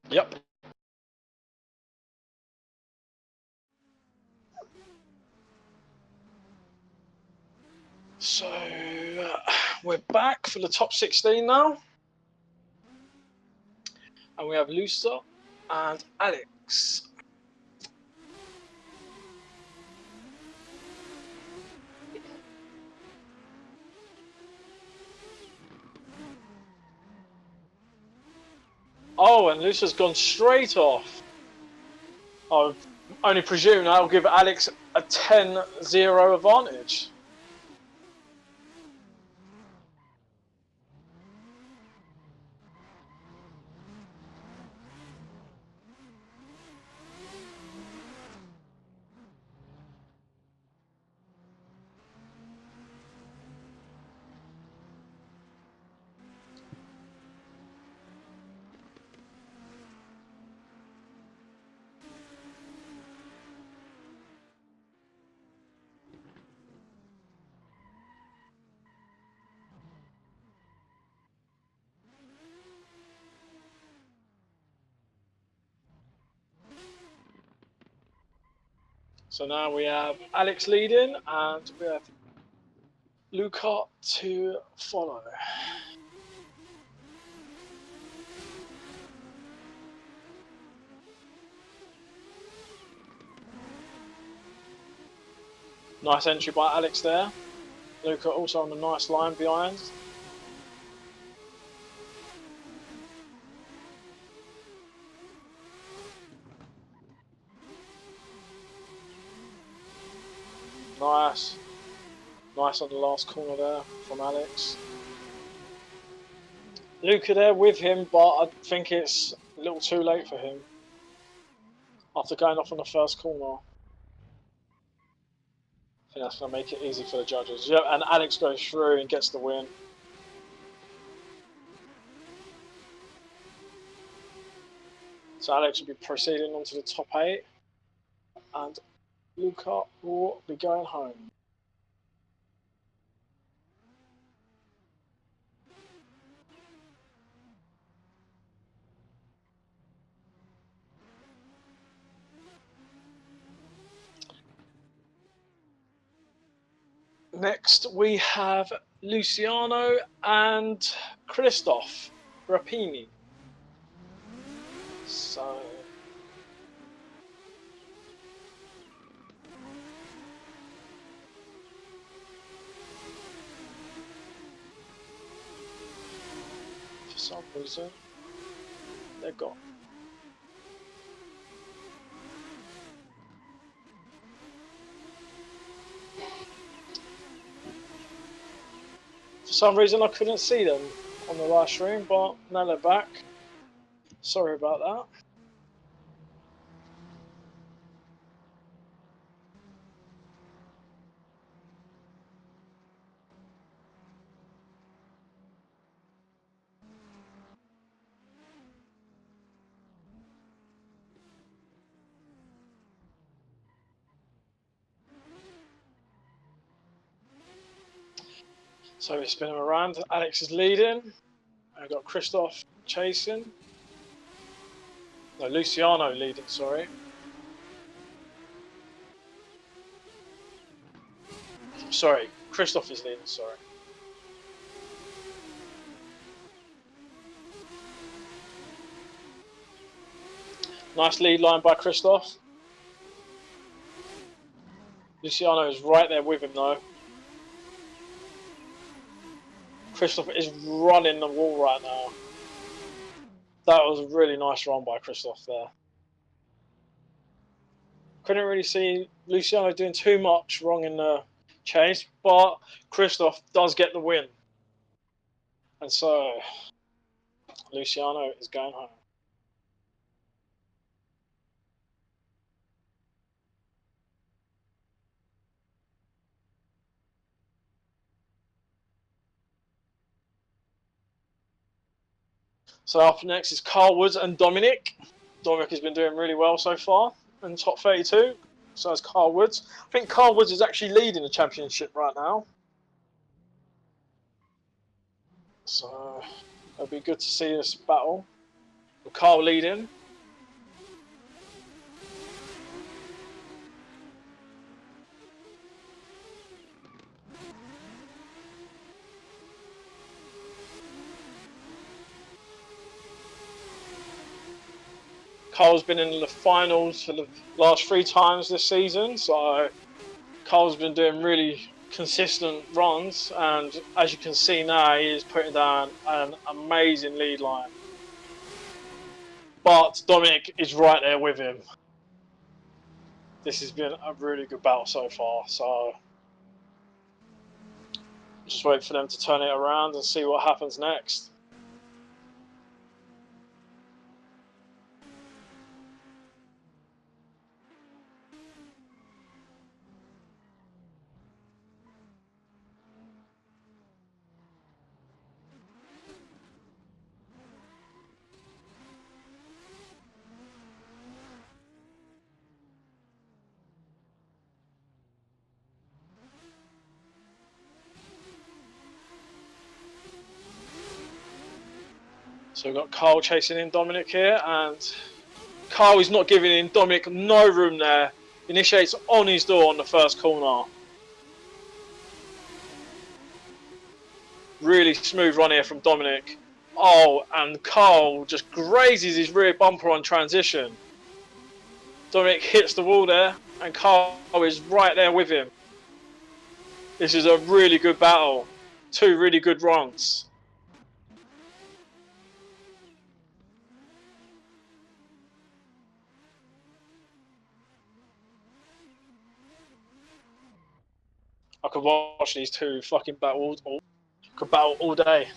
Yep. So we're back for the top 16 now, and we have Luca and Alex. Oh, and Luca's gone straight off. I only presume that'll give Alex a 10-0 advantage. So now we have Alex leading, and we have Luca to follow. Nice entry by Alex there. Luca also on a nice line behind. Nice. Nice on the last corner there from Alex. Luca there with him, but I think it's a little too late for him after going off on the first corner. I think that's going to make it easy for the judges. Yep, and Alex goes through and gets the win. So Alex will be proceeding on to the top 8, and Luca will be going home. Next we have Luciano and Christoph Rapini. So for some reason they've got I couldn't see them on the live stream, but now they're back. Sorry about that. So we spin him around. Alex is leading. I've got Christoph chasing. No, Luciano leading, sorry. Sorry, Christoph is leading, sorry. Nice lead line by Christoph. Luciano is right there with him though. Christoph is running the wall right now. That was a really nice run by Christoph there. Couldn't really see Luciano doing too much wrong in the chase, but Christoph does get the win. And so Luciano is going home. So up next is Carl Woods and Dominic. Dominic has been doing really well so far in the top 32. So has Carl Woods. I think Carl Woods is actually leading the championship right now. So it'll be good to see this battle. With Carl leading. Carl's been in the finals for the last 3 times this season, so Carl's been doing really consistent runs, and as you can see now, he is putting down an amazing lead line. But Dominic is right there with him. This has been a really good battle so far, so just wait for them to turn it around and see what happens next. So we've got Carl chasing in Dominic here, and Carl is not giving in Dominic no room there. Initiates on his door on the first corner. Really smooth run here from Dominic. Oh, and Carl just grazes his rear bumper on transition. Dominic hits the wall there, and Carl is right there with him. This is a really good battle. 2 really good runs. I could watch these 2 fucking battles all day.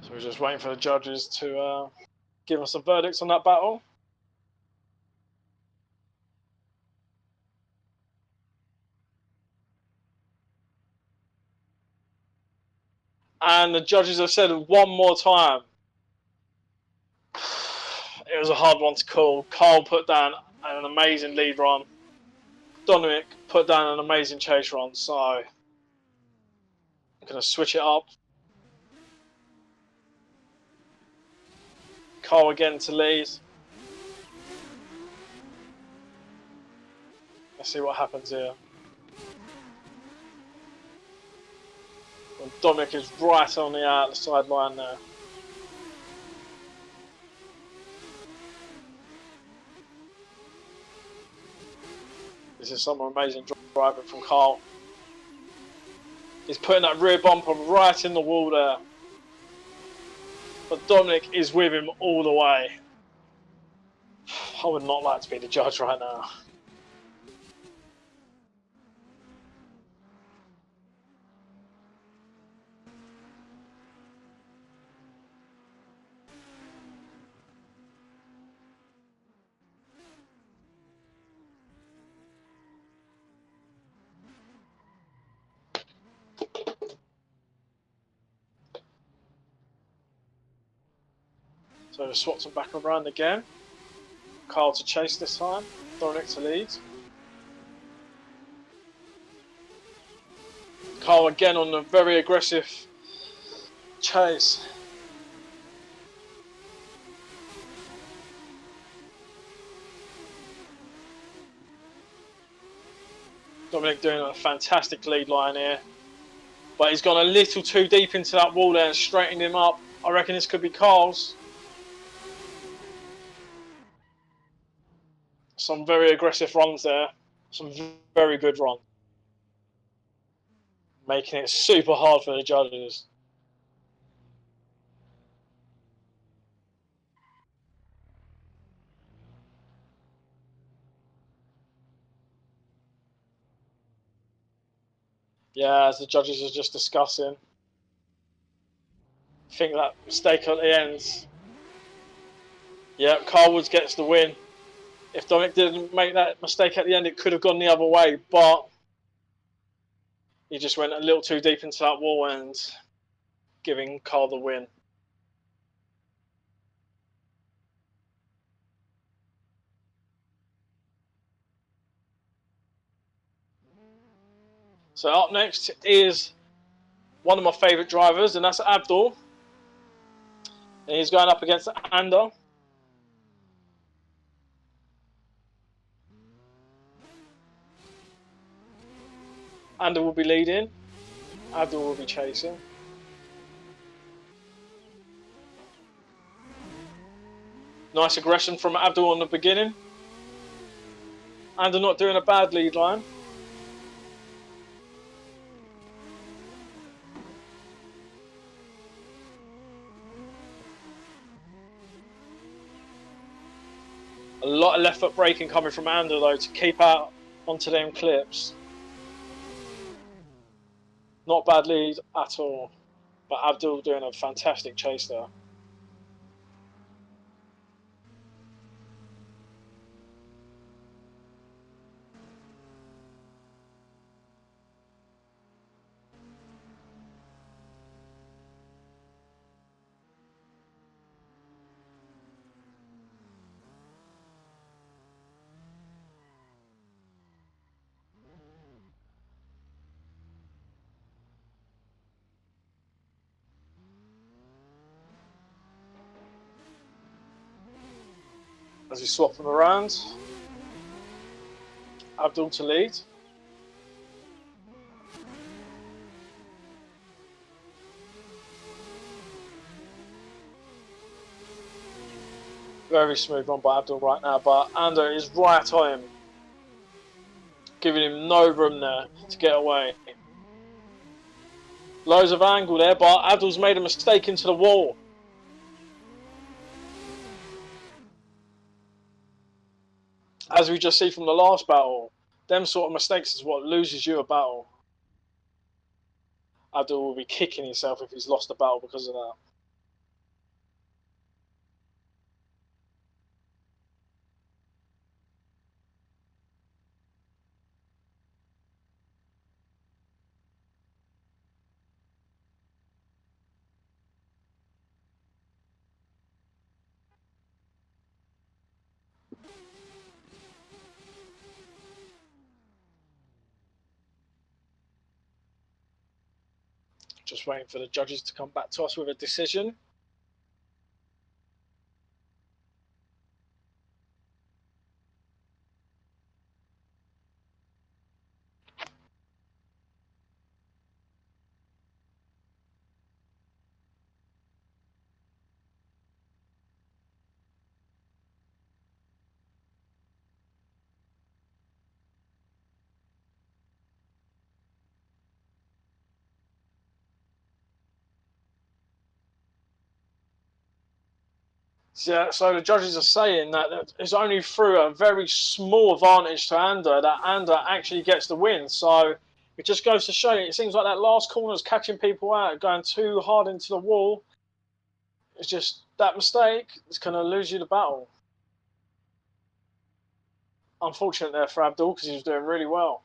So we're just waiting for the judges to give us some verdicts on that battle. And the judges have said one more time. It was a hard one to call. Carl put down an amazing lead run. Dominic put down an amazing chase run. So I'm going to switch it up. Carl again to lead. Let's see what happens here. And Dominic is right on the outside line there. This is some amazing driving from Carl. He's putting that rear bumper right in the wall there. But Dominic is with him all the way. I would not like to be the judge right now. So swaps them back around again. Carl to chase this time. Dominic to lead. Carl again on a very aggressive chase. Dominic doing a fantastic lead line here. But he's gone a little too deep into that wall there and straightened him up. I reckon this could be Carl's. Some very aggressive runs there. Some very good runs. Making it super hard for the judges. Yeah, as the judges are just discussing. I think that mistake at the end. Yeah, Carl Woods gets the win. If Dominic didn't make that mistake at the end, it could have gone the other way, but he just went a little too deep into that wall and giving Carl the win. So up next is one of my favourite drivers, and that's Abdul. And he's going up against Ander. Ander will be leading. Abdul will be chasing. Nice aggression from Abdul in the beginning. Ander not doing a bad lead line. A lot of left foot braking coming from Ander though to keep out onto them clips. Not bad lead at all, but Abdul doing a fantastic chase there. As we swap them around, Abdul to lead. Very smooth one by Abdul right now, but Ander is right on him, giving him no room there to get away. Loads of angle there, but Abdul's made a mistake into the wall. As we just see from the last battle, them sort of mistakes is what loses you a battle. Abdul will be kicking himself if he's lost a battle because of that. Just waiting for the judges to come back to us with a decision. Yeah, so the judges are saying that it's only through a very small advantage to Ander that Ander actually gets the win. So it just goes to show you, it seems like that last corner is catching people out, going too hard into the wall. It's just that mistake is going to lose you the battle. Unfortunate there for Abdul because he was doing really well.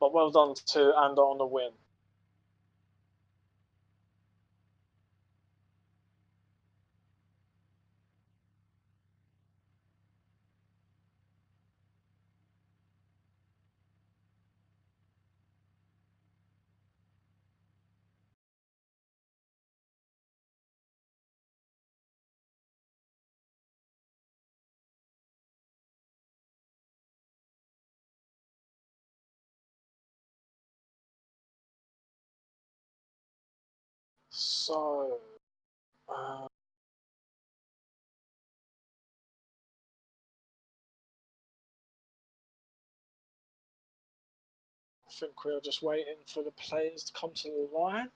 But well done to Ander on the win. So, I think we're just waiting for the players to come to the line.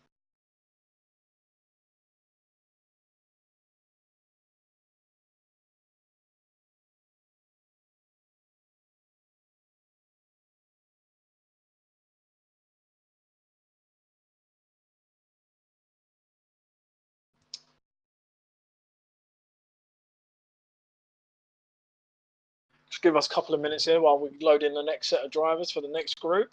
Just give us a couple of minutes here while we load in the next set of drivers for the next group.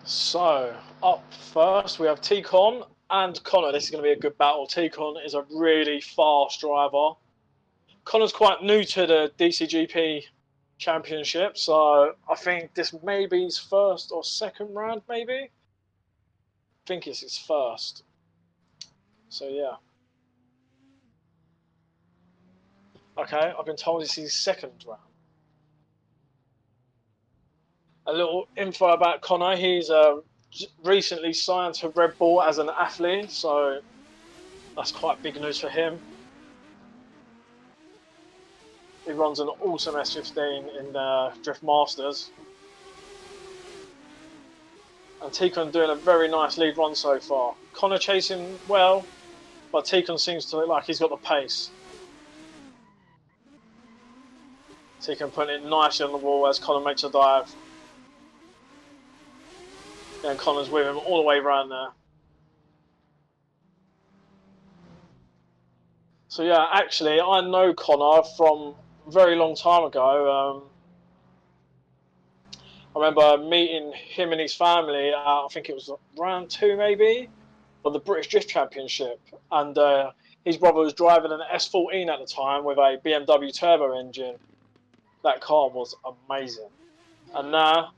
So, up first we have T-Con and Connor. This is going to be a good battle. T-Con is a really fast driver. Connor's quite new to the DCGP championship, so I think this may be his first or second round, maybe? I think it's his first. So, yeah. Okay, I've been told it's his second round. A little info about Connor. He's recently signed to Red Bull as an athlete, so that's quite big news for him. He runs an awesome S15 in Drift Masters. And T-Con doing a very nice lead run so far. Connor chasing well, but T-Con seems to look like he's got the pace. T-Con putting it nicely on the wall as Connor makes a dive. And Connor's with him all the way around there. So yeah, actually, I know Connor from a very long time ago. I remember meeting him and his family, I think it was round 2 maybe, of the British Drift Championship. And his brother was driving an S14 at the time with a BMW turbo engine. That car was amazing. And now,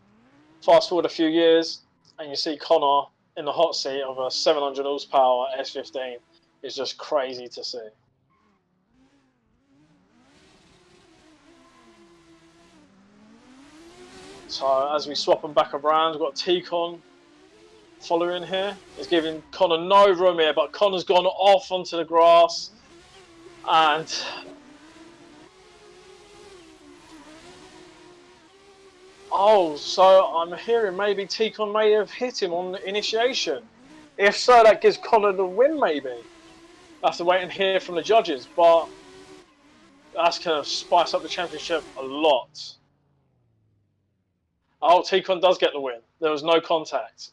fast forward a few years, and you see Connor in the hot seat of a 700 horsepower S15. It's just crazy to see. So as we swap them back around, we've got T-Con following here. He's giving Connor no room here, but Connor's gone off onto the grass. And oh, so I'm hearing maybe T-Con may have hit him on the initiation. If so, that gives Connor the win maybe. I have to wait and hear from the judges, but that's going to spice up the championship a lot. Oh, T-Con does get the win. There was no contact.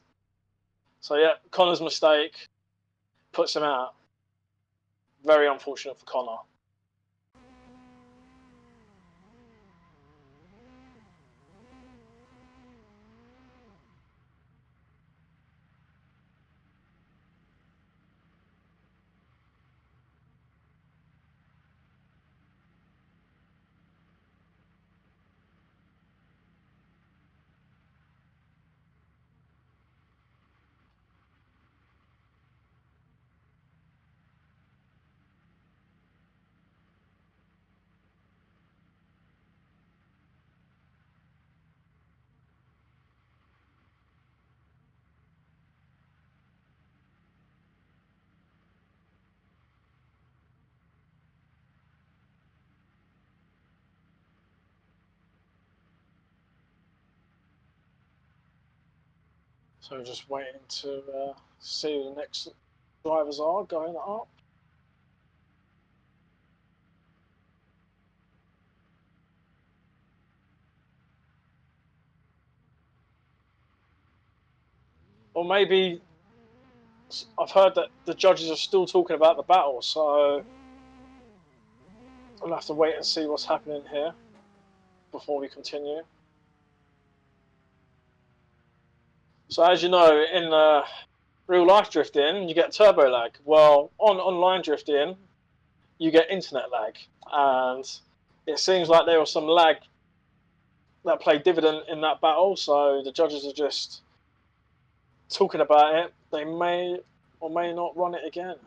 So yeah, Connor's mistake puts him out. Very unfortunate for Connor. So just waiting to see who the next drivers are going up. Or maybe I've heard that the judges are still talking about the battle, so I'll have to wait and see what's happening here before we continue. So as you know, in real life drifting, you get turbo lag. Well, on online drifting, you get internet lag. And it seems like there was some lag that played dividend in that battle, so the judges are just talking about it. They may or may not run it again.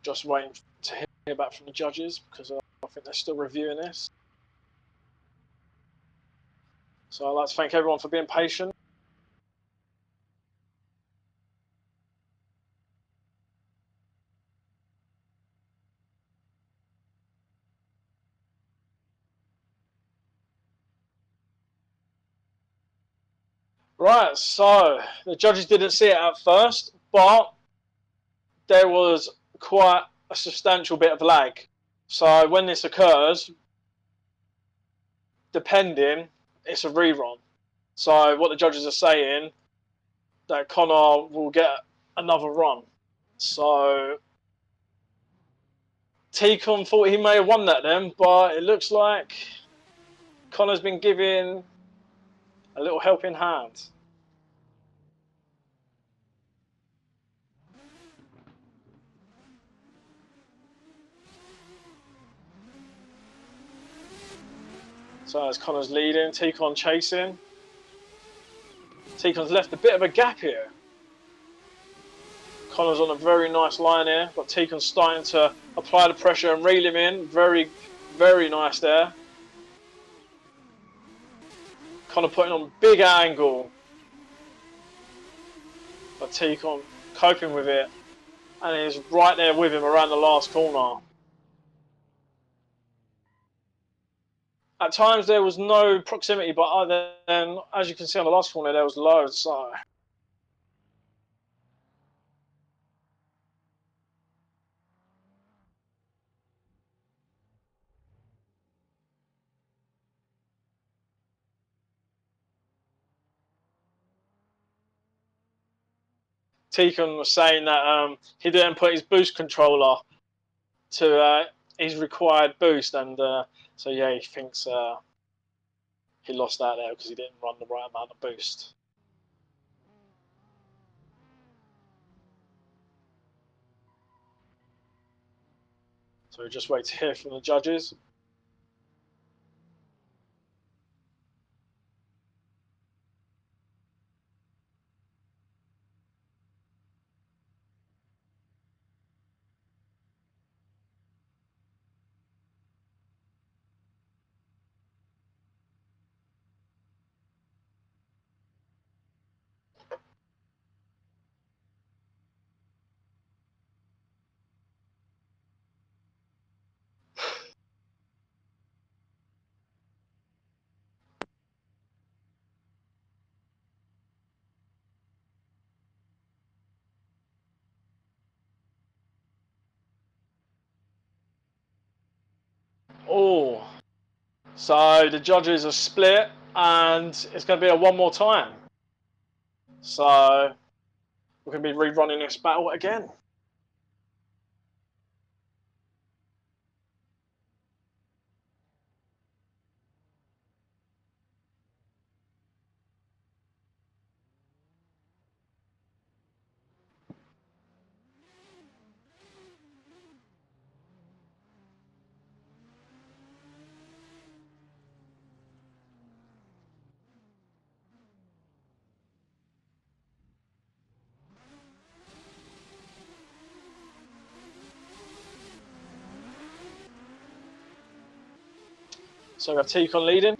Just waiting to hear back from the judges because I think they're still reviewing this. So I'd like to thank everyone for being patient. Right, so the judges didn't see it at first, but there was quite a substantial bit of lag. So when this occurs, depending, it's a rerun. So what the judges are saying, that Connor will get another run. So T-Con thought he may have won that then, but it looks like Connor's been given a little helping hand. So as Connor's leading, T-Con chasing. T-Con's left a bit of a gap here. Connor's on a very nice line here, but T-Con's starting to apply the pressure and reel him in. Very, very nice there. Connor putting on big angle. But T-Con coping with it. And he's right there with him around the last corner. At times there was no proximity, but then, as you can see on the last corner, there was loads. So T-Con was saying that he didn't put his boost controller to his required boost, and so yeah, he thinks he lost out there because he didn't run the right amount of boost. So we just wait to hear from the judges. Oh, so the judges are split, and it's going to be a one more time. So we're going to be rerunning this battle again. So we have T-Con leading,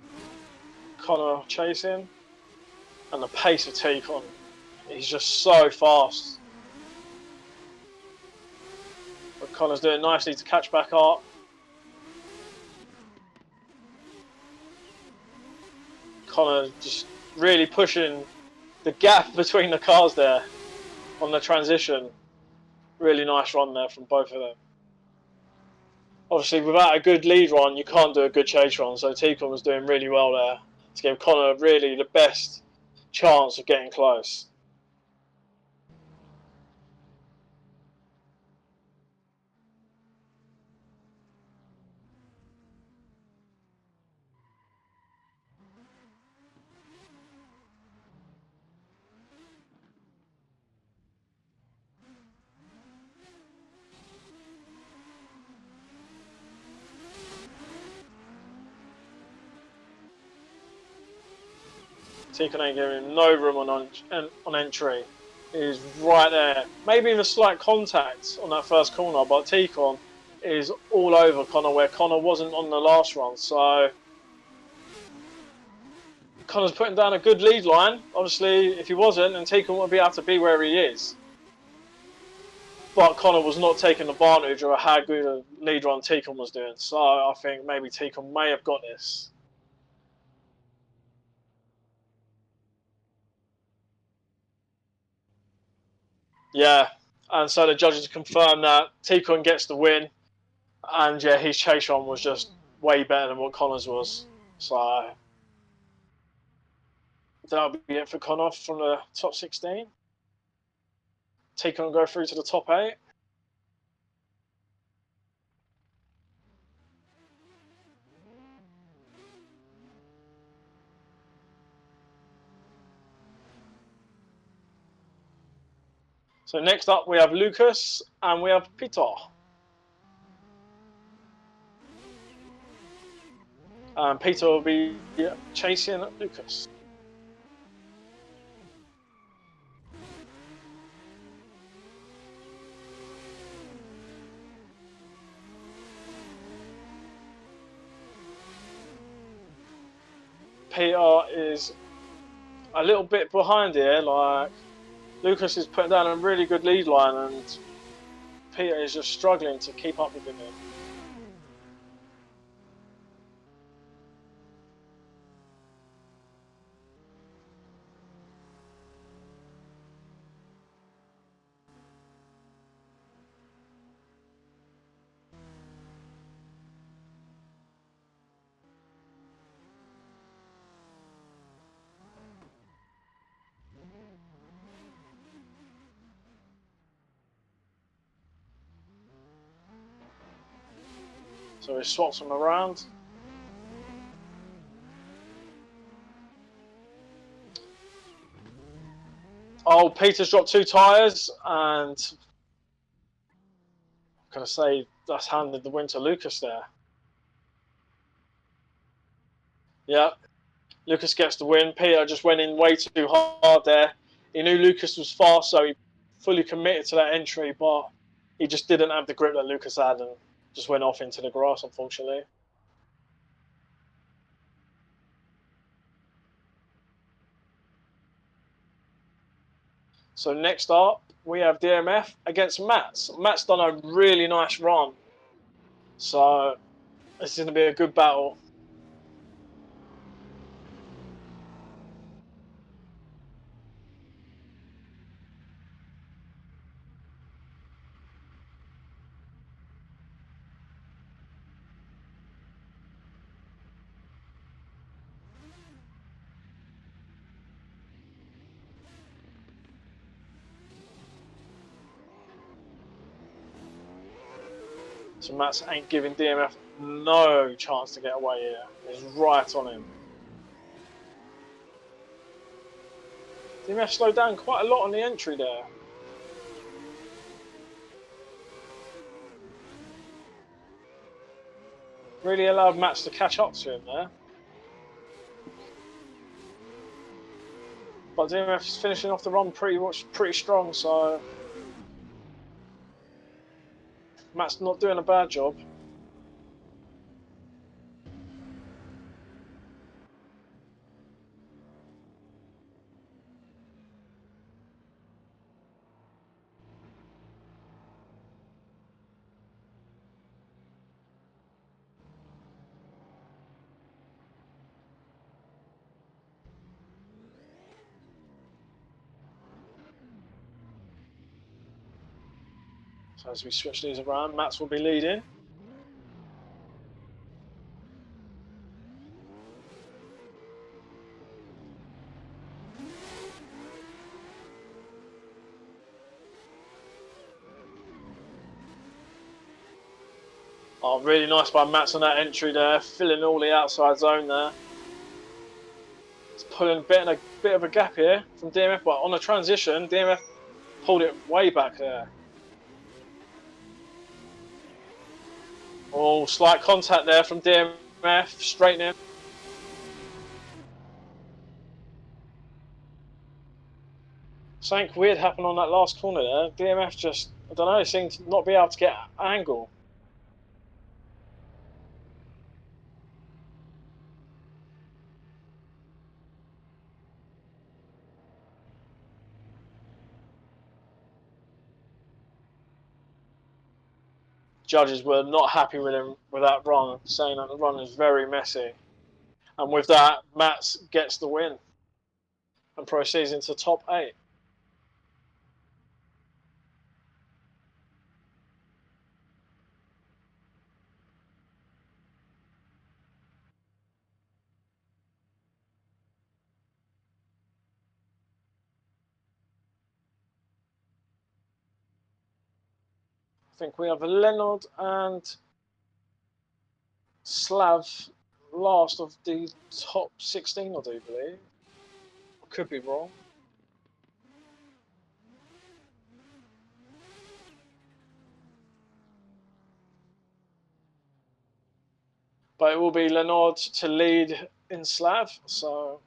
Connor chasing, and the pace of T-Con, he's just so fast. But Connor's doing nicely to catch back up. Connor just really pushing the gap between the cars there on the transition. Really nice run there from both of them. Obviously, without a good lead run, you can't do a good chase run. So T-Con was doing really well there to give Connor really the best chance of getting close. T-Con ain't giving him no room on entry. He's right there. Maybe even a slight contact on that first corner, but T-Con is all over Connor where Connor wasn't on the last run. So Connor's putting down a good lead line. Obviously, if he wasn't, then T-Con wouldn't be able to be where he is. But Connor was not taking advantage of how good a lead run T-Con was doing. So I think maybe T-Con may have got this. Yeah, and so the judges confirmed that T-Con gets the win, and yeah, his chase run was just way better than what Connor's was. So that'll be it for Connor from the top 16. T-Con will go through to the top 8. So next up we have Lucas and we have Peter. Peter will be chasing Lucas. Peter is a little bit behind here. Like Lucas is putting down a really good lead line, and Peter is just struggling to keep up with him. So he swaps them around. Oh, Peter's dropped 2 tyres, and I'm going to say that's handed the win to Lucas there. Yeah, Lucas gets the win. Peter just went in way too hard there. He knew Lucas was fast, so he fully committed to that entry, but he just didn't have the grip that Lucas had and just went off into the grass, unfortunately. So next up, we have DMF against Mats. Matt's done a really nice run. So this is going to be a good battle. So Mats ain't giving DMF no chance to get away here. He's right on him. DMF slowed down quite a lot on the entry there. Really allowed Mats to catch up to him there. But DMF's finishing off the run pretty strong, so Matt's not doing a bad job. So as we switch these around, Mats will be leading. Oh, really nice by Mats on that entry there, filling all the outside zone there. It's pulling a bit of a gap here from DMF, but on a transition, DMF pulled it way back there. Oh, slight contact there from DMF, straightening. Something weird happened on that last corner there. DMF just, I don't know, seemed to not be able to get angle. Judges were not happy with him with that run, saying that the run is very messy. And with that, Mats gets the win and proceeds into top 8. think we have Leonard and Slav last of the top 16, I do believe. I could be wrong. But it will be Leonard to lead in Slav, so...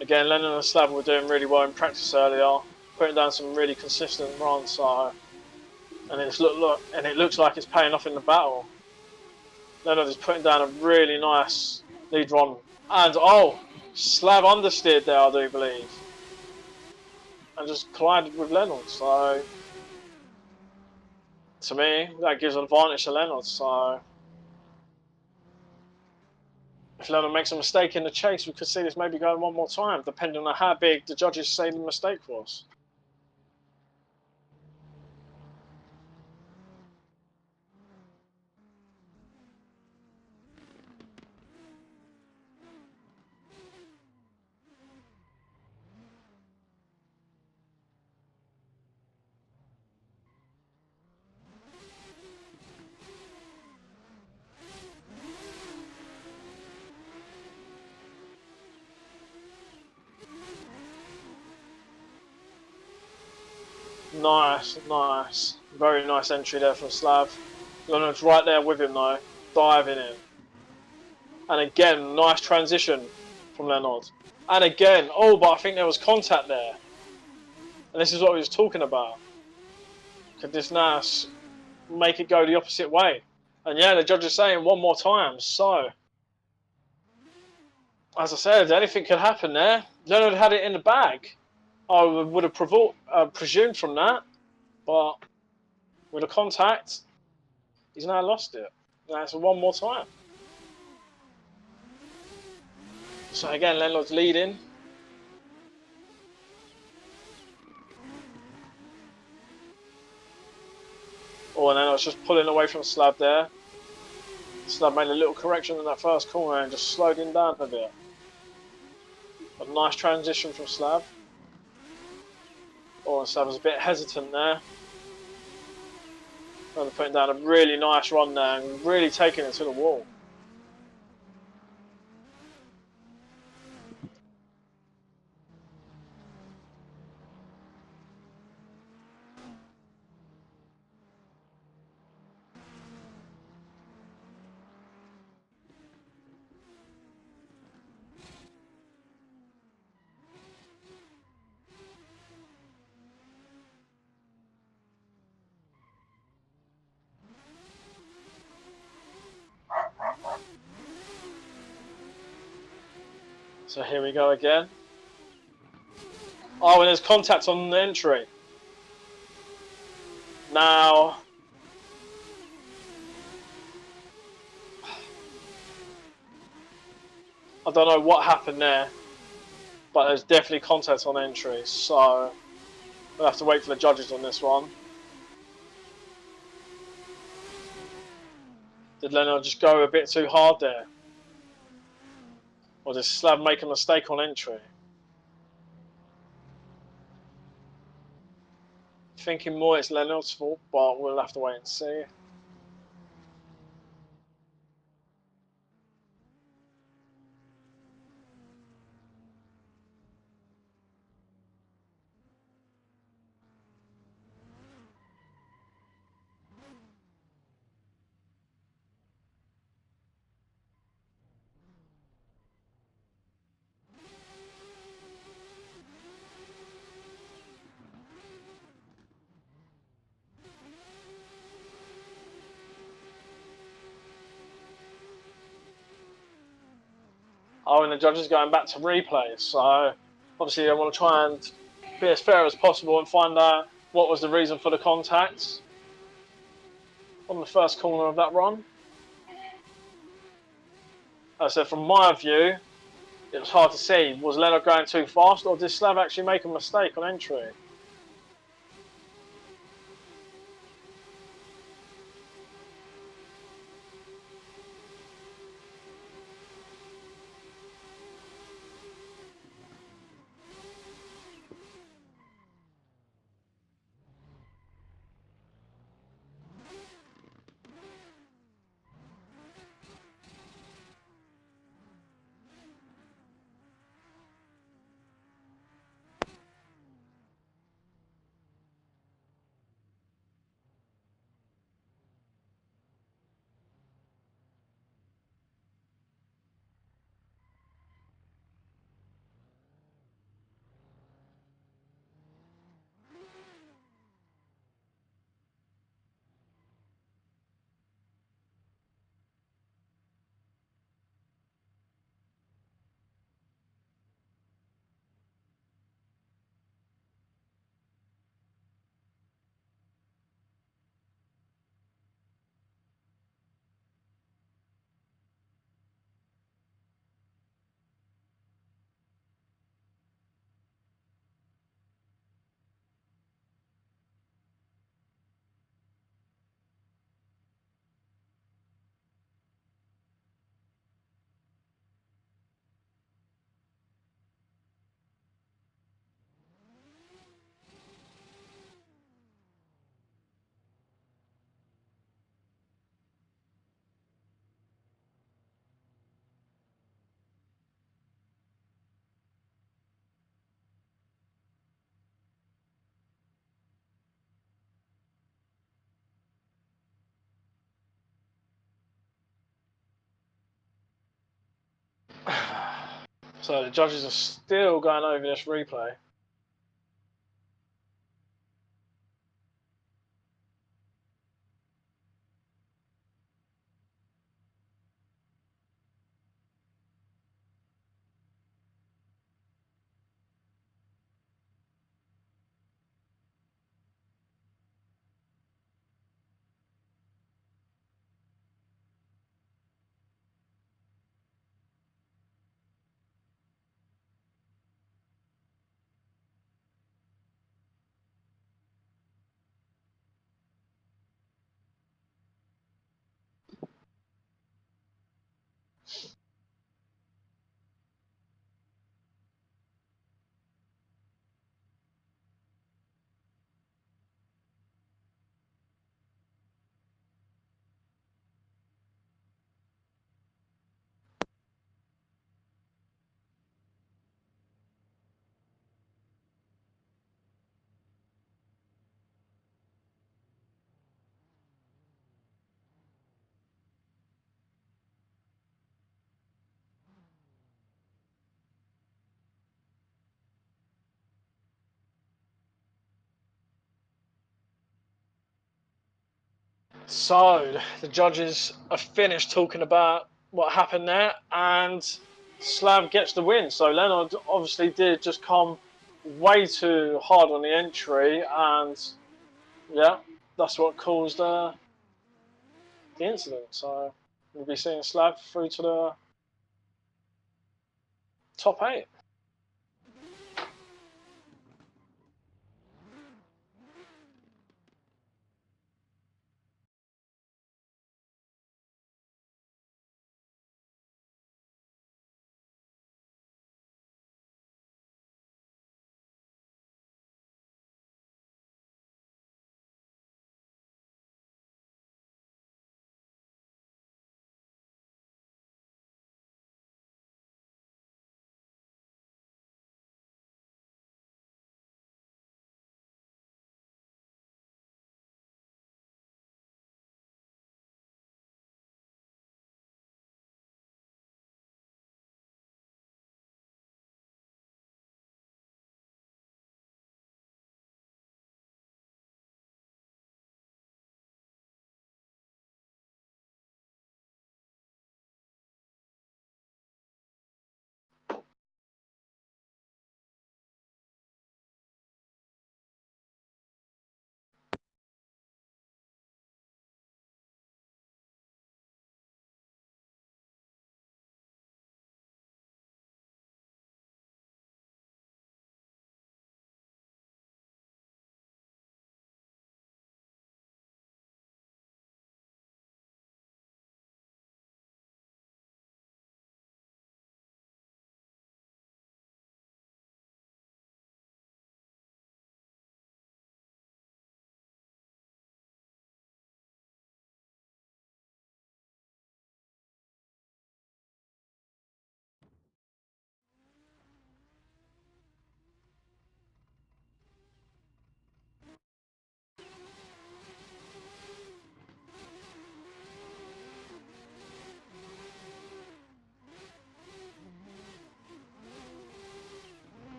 Again, Leonard and Slav were doing really well in practice earlier, putting down some really consistent runs, so... And it looks like it's paying off in the battle. Leonard is putting down a really nice lead run. And, oh! Slav understeered there, I do believe. And just collided with Leonard, so... To me, that gives an advantage to Leonard, so... If Leonard makes a mistake in the chase, we could see this maybe going one more time, depending on how big the judges say the mistake was. Nice, nice. Very nice entry there from Slav. Leonard's right there with him though, diving in. And again, nice transition from Leonard. And again, oh, but I think there was contact there. And this is what we was talking about. Could this now make it go the opposite way? And yeah, the judge is saying one more time, so... As I said, anything could happen there. Leonard had it in the bag. I would have presumed from that, but with a contact, he's now lost it. Now it's one more time. So again, Leonard's leading. Oh, and then I was just pulling away from Slav there. Slav made a little correction in that first corner and just slowed him down a bit. A nice transition from Slav. Oh, and Slav was a bit hesitant there. And putting down a really nice run there and really taking it to the wall. So here we go again. Oh, and there's contact on the entry. Now... I don't know what happened there, but there's definitely contact on entry, so we'll have to wait for the judges on this one. Did Leonard just go a bit too hard there? Or did Slav make a mistake on entry? Thinking more it's Leonard's fault, but we'll have to wait and see. Oh, and the judges going back to replay, so obviously I want to try and be as fair as possible and find out what was the reason for the contact on the first corner of that run. As I said, from my view, it was hard to see. Was Leonard going too fast, or did Slav actually make a mistake on entry? So the judges are still going over this replay. So the judges are finished talking about what happened there, and Slav gets the win. So Leonard obviously did just come way too hard on the entry, and yeah, that's what caused the incident. So we'll be seeing Slav through to the top 8.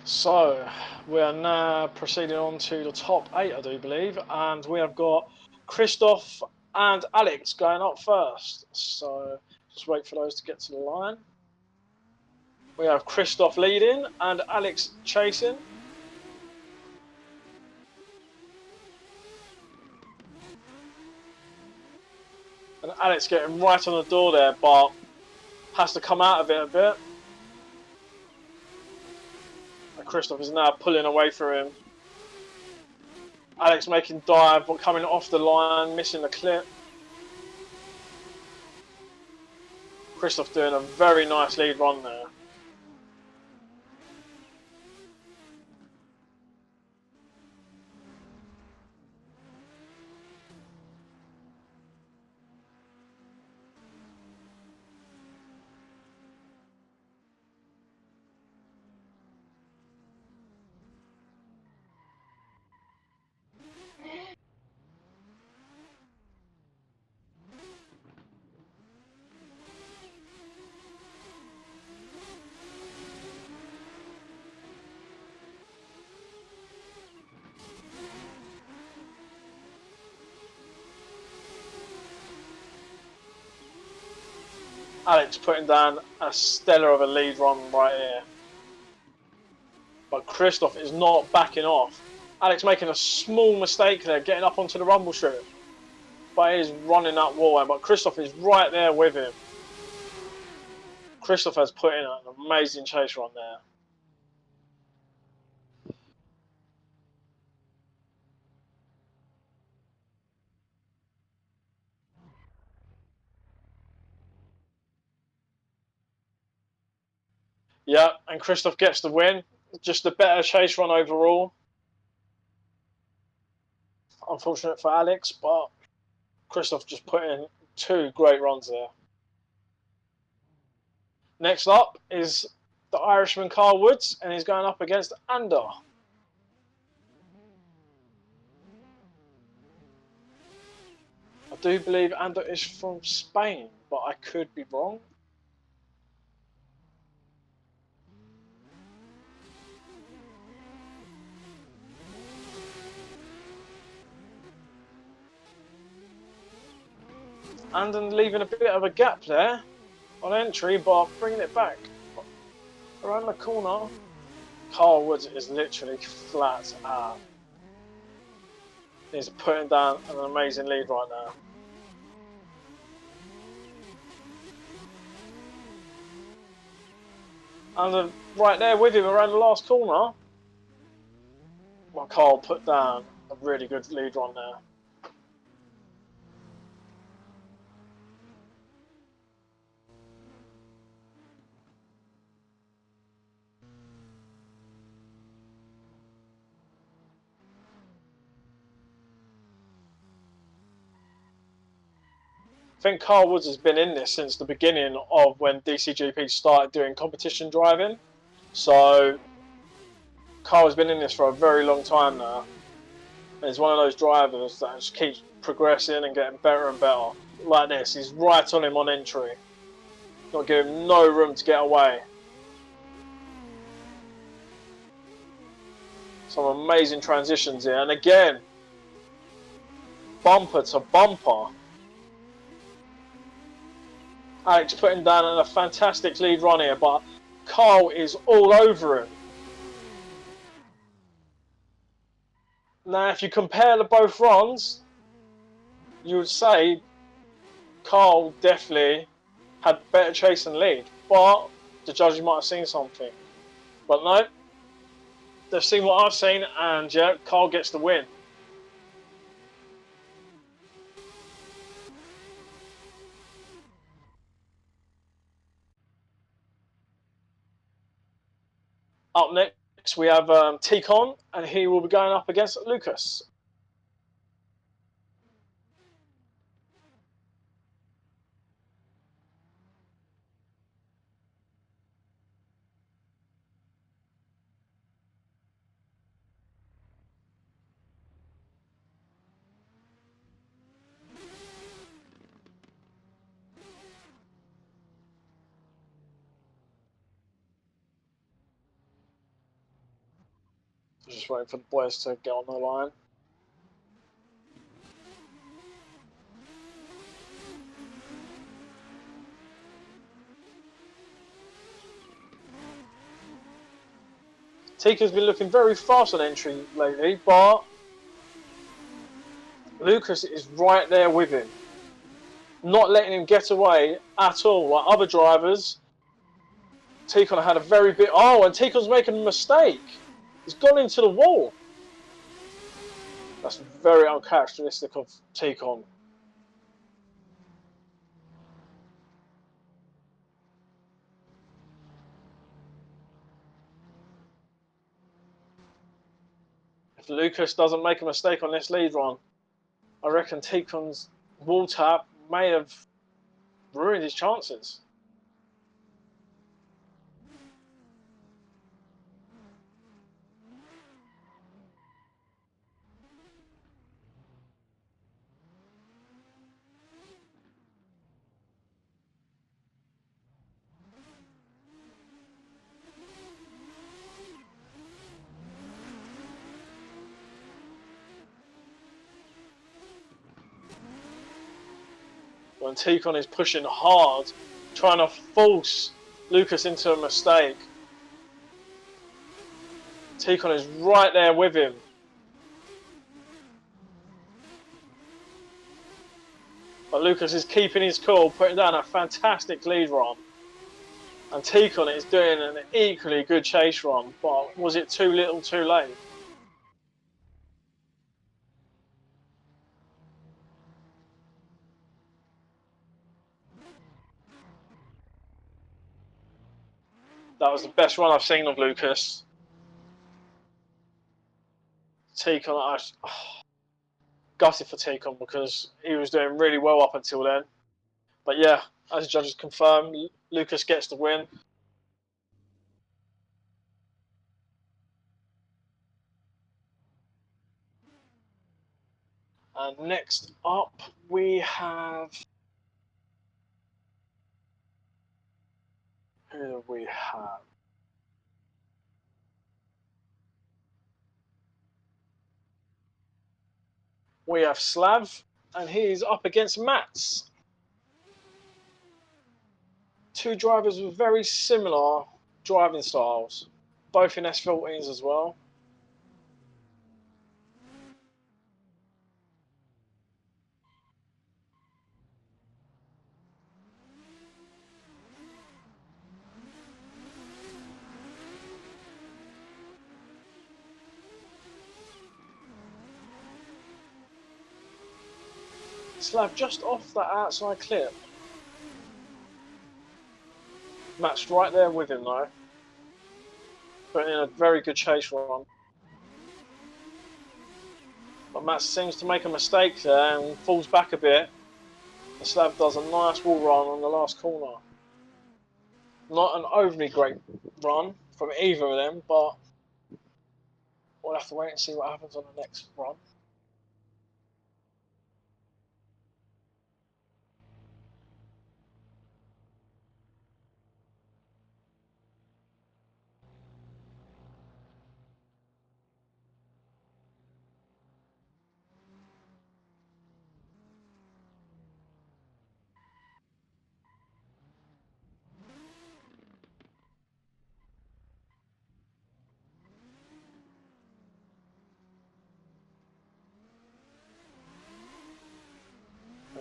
So we are now proceeding on to the top 8, I do believe, and we have got Christoph and Alex going up first. So just wait for those to get to the line. We have Christoph leading and Alex chasing. And Alex getting right on the door there, but has to come out of it a bit. And Christoph is now pulling away from him. Alex making dive, but coming off the line, missing the clip. Christoph doing a very nice lead run there. Alex putting down a stellar of a lead run right here. But Christoph is not backing off. Alex making a small mistake there, getting up onto the rumble strip. But he is running that wall, but Christoph is right there with him. Christoph has put in an amazing chase run there. Yeah, and Christoph gets the win. Just a better chase run overall. Unfortunate for Alex, but Christoph just put in 2 great runs there. Next up is the Irishman Carl Woods, and he's going up against Ander. I do believe Ander is from Spain, but I could be wrong. Ander leaving a bit of a gap there on entry, but bringing it back around the corner. Carl Woods is literally flat out. He's putting down an amazing lead right now. And right there with him around the last corner. Well, Carl put down a really good lead run there. I think Carl Woods has been in this since the beginning of when DCGP started doing competition driving. So Carl has been in this for a very long time now. And he's one of those drivers that just keeps progressing and getting better and better. Like this, he's right on him on entry. Not giving him no room to get away. Some amazing transitions here. And again, bumper to bumper. Alex putting down a fantastic lead run here, but Carl is all over him. Now, if you compare the both runs, you would say Carl definitely had better chase and lead, but the judges might have seen something. But no, they've seen what I've seen, and yeah, Carl gets the win. Up next, we have T-Con, and he will be going up against Lucas. Just waiting for the boys to get on the line. Tika's been looking very fast on entry lately, but Lucas is right there with him. Not letting him get away at all. Like other drivers, Tikon had a very big... Oh, and Tikon's making a mistake. He's gone into the wall. That's very uncharacteristic of Tikon. If Lucas doesn't make a mistake on this lead run, I reckon Tikon's wall tap may have ruined his chances. When Tikon is pushing hard trying to force Lucas into a mistake. Ticon is right there with him. But Lucas is keeping his cool, putting down a fantastic lead run. And Ticon is doing an equally good chase run, but was it too little too late? That was the best run I've seen of Lucas. Ticon, gutted for Ticon because he was doing really well up until then. But yeah, as the judges confirmed, Lucas gets the win. And next up we have... Who do we have? We have Slav, and he's up against Mats. Two drivers with very similar driving styles, both in S14s as well. Slav just off that outside clip. Matt's right there with him though. Putting in a very good chase run. But Matt seems to make a mistake there and falls back a bit. And Slav does a nice wall run on the last corner. Not an overly great run from either of them, but we'll have to wait and see what happens on the next run.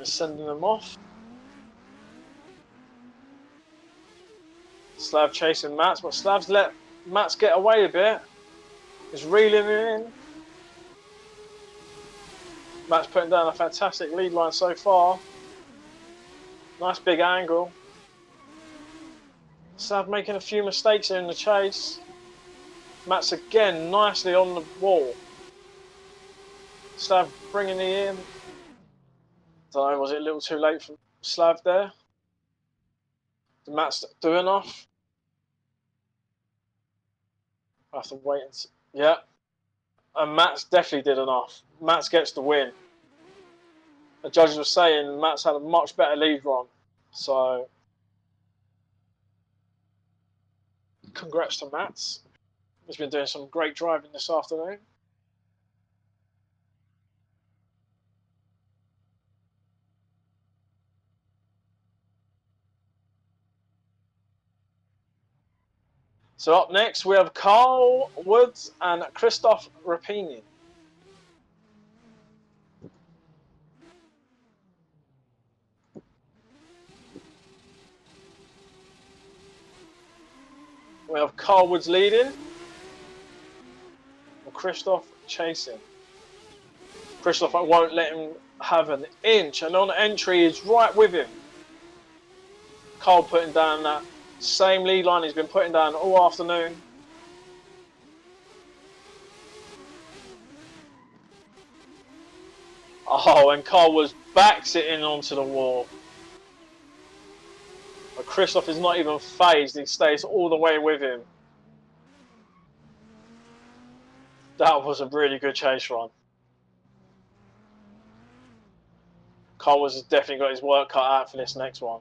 We're sending them off. Slav chasing Mats, but Slav's let Mats get away a bit. He's reeling him in. Mats putting down a fantastic lead line so far. Nice big angle. Slav making a few mistakes in the chase. Mats again nicely on the wall. Slav bringing it in. Don't know, was it a little too late for Slav there? Did Mats do enough? I have to wait and see. Yeah. And Mats definitely did enough. Mats gets the win. The judges were saying Mats had a much better lead run. So, congrats to Mats. He's been doing some great driving this afternoon. So up next we have Carl Woods and Christoph Rapini. We have Carl Woods leading and Christoph chasing. Christoph won't let him have an inch, and on entry he's right with him. Carl putting down that same lead line he's been putting down all afternoon. Oh, and Carl was back sitting onto the wall. But Christoph is not even phased, he stays all the way with him. That was a really good chase run. Carl has definitely got his work cut out for this next one.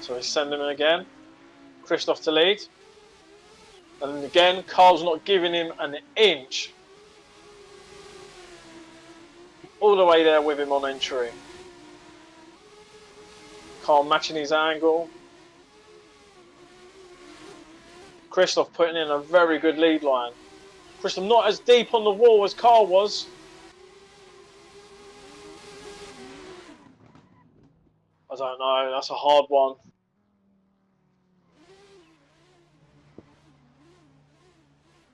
So he's sending him again. Christoph to lead. And again, Carl's not giving him an inch. All the way there with him on entry. Carl matching his angle. Christoph putting in a very good lead line. Christoph not as deep on the wall as Carl was. I don't know, that's a hard one.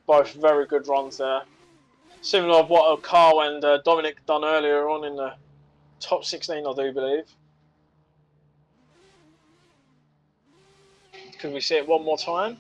Both very good runs there. Similar to what Carl and Dominic done earlier on in the top 16, I do believe. Can we see it one more time?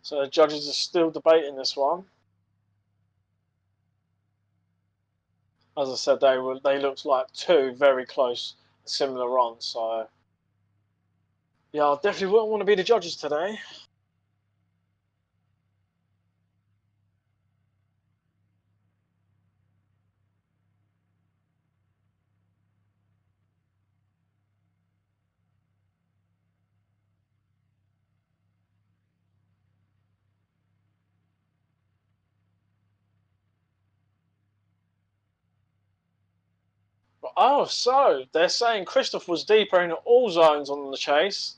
So the judges are still debating this one. As I said, they looked like two very close, similar runs. So yeah, I definitely wouldn't want to be the judges today. But, oh, so they're saying Christoph was deeper in all zones on the chase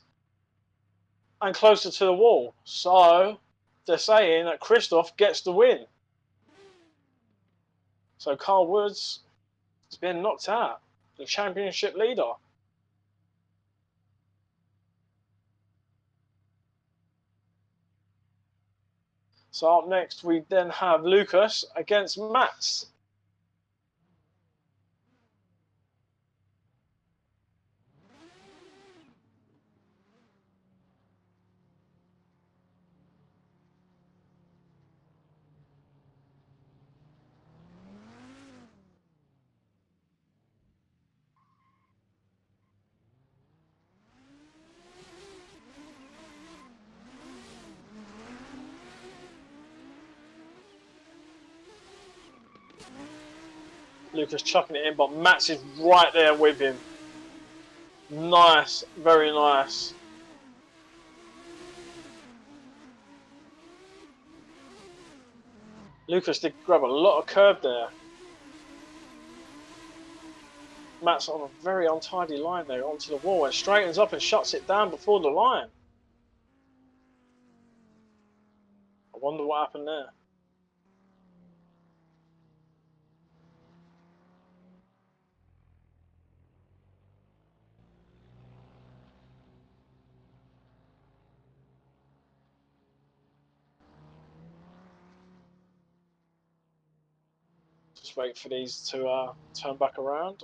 and closer to the wall. So they're saying that Christoph gets the win. So Carl Woods has been knocked out, the championship leader. So up next we then have Lucas against Mats. Lucas chucking it in, but Mats is right there with him. Nice, very nice. Lucas did grab a lot of curve there. Mats on a very untidy line there onto the wall and straightens up and shuts it down before the line. I wonder what happened there. Just wait for these to turn back around.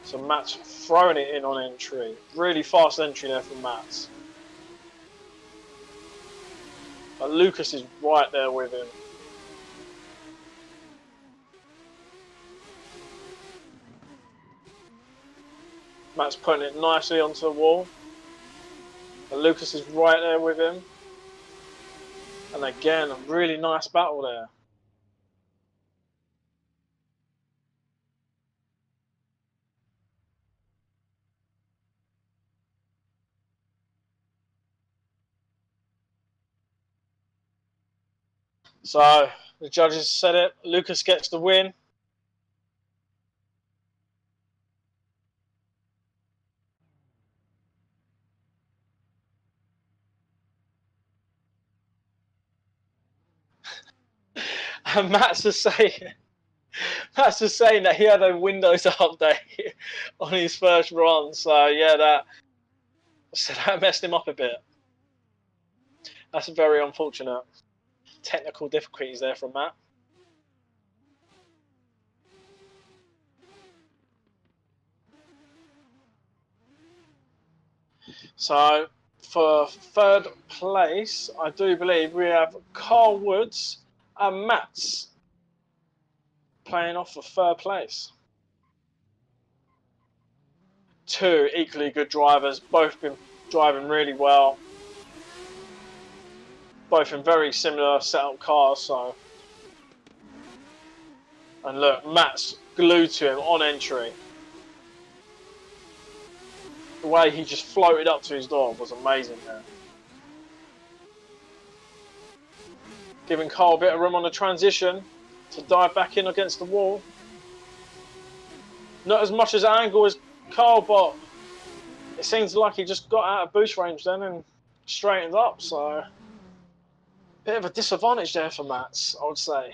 So Mats throwing it in on entry. Really fast entry there from Mats. But Lucas is right there with him. Matt's putting it nicely onto the wall. And Lucas is right there with him. And again, a really nice battle there. So the judges said it. Lucas gets the win. And Matt's just saying that he had a Windows update on his first run. So yeah, that messed him up a bit. That's very unfortunate. Technical difficulties there from Matt. So for third place, I do believe we have Carl Woods and Matt's playing off for third place. Two equally good drivers, both been driving really well. Both in very similar setup cars, so. And look, Matt's glued to him on entry. The way he just floated up to his door was amazing there. Giving Carl a bit of room on the transition to dive back in against the wall. Not as much as angle as Carl, but it seems like he just got out of boost range then and straightened up, so bit of a disadvantage there for Mats, I would say.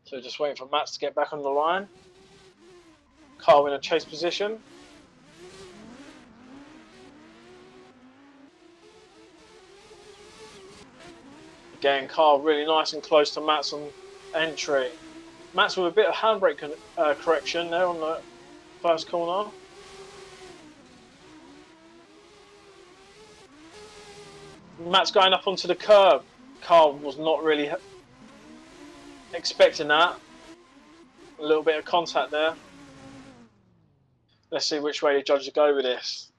So just waiting for Mats to get back on the line. Carl in a chase position. Again, Carl really nice and close to Mats on entry. Mats with a bit of handbrake correction there on the first corner. Mats going up onto the curb. Carl was not really expecting that. A little bit of contact there. Let's see which way the judges go with this.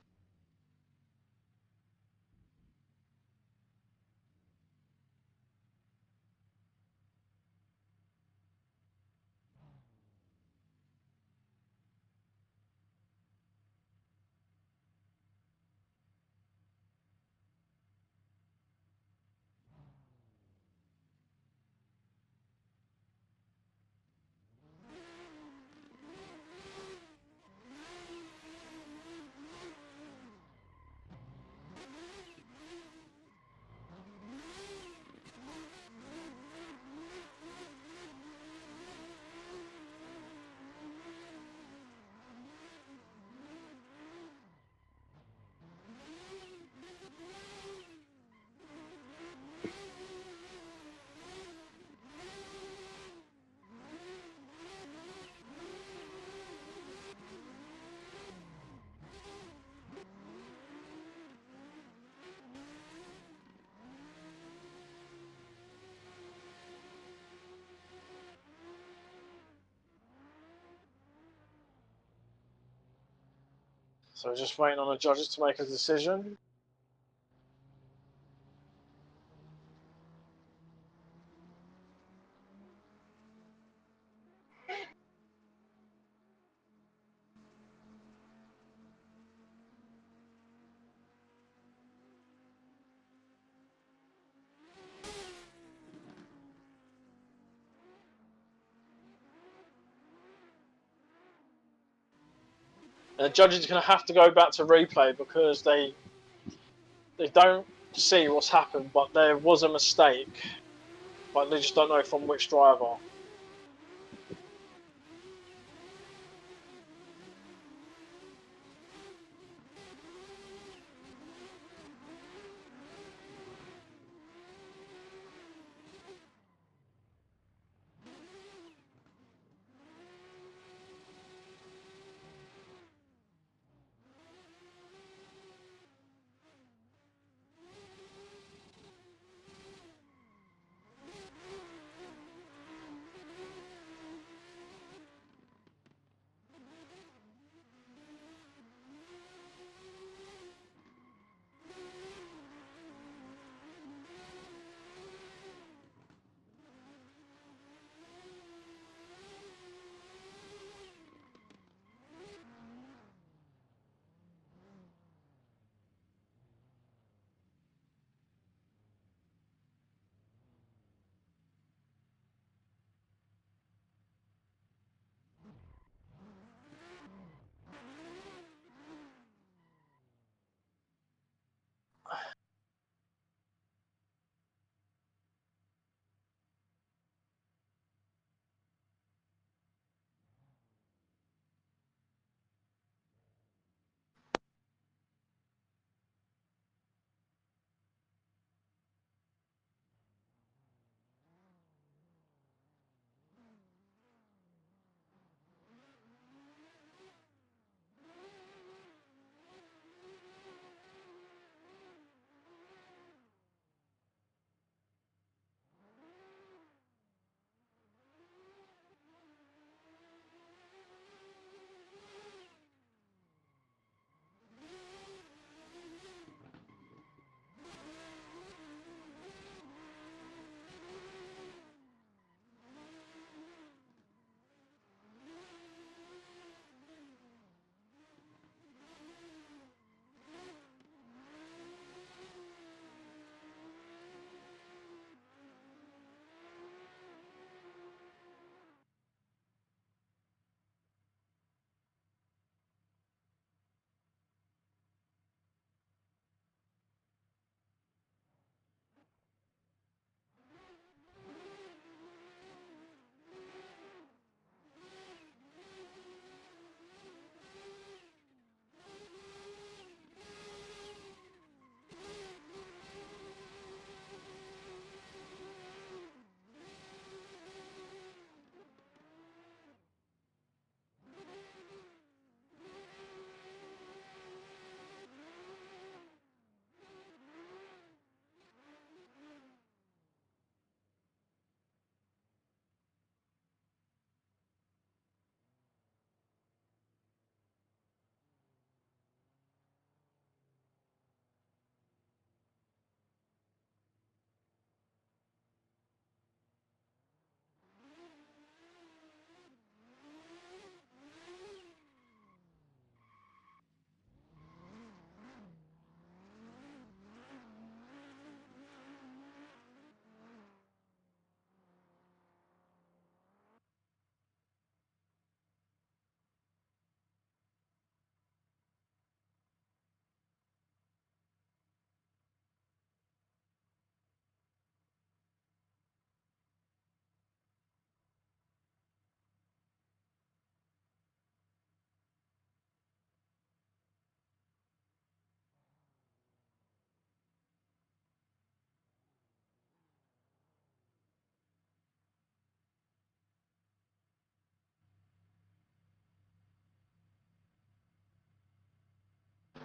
So just waiting on the judges to make a decision. And the judges are going to have to go back to replay because they don't see what's happened, but there was a mistake. But they just don't know from which driver.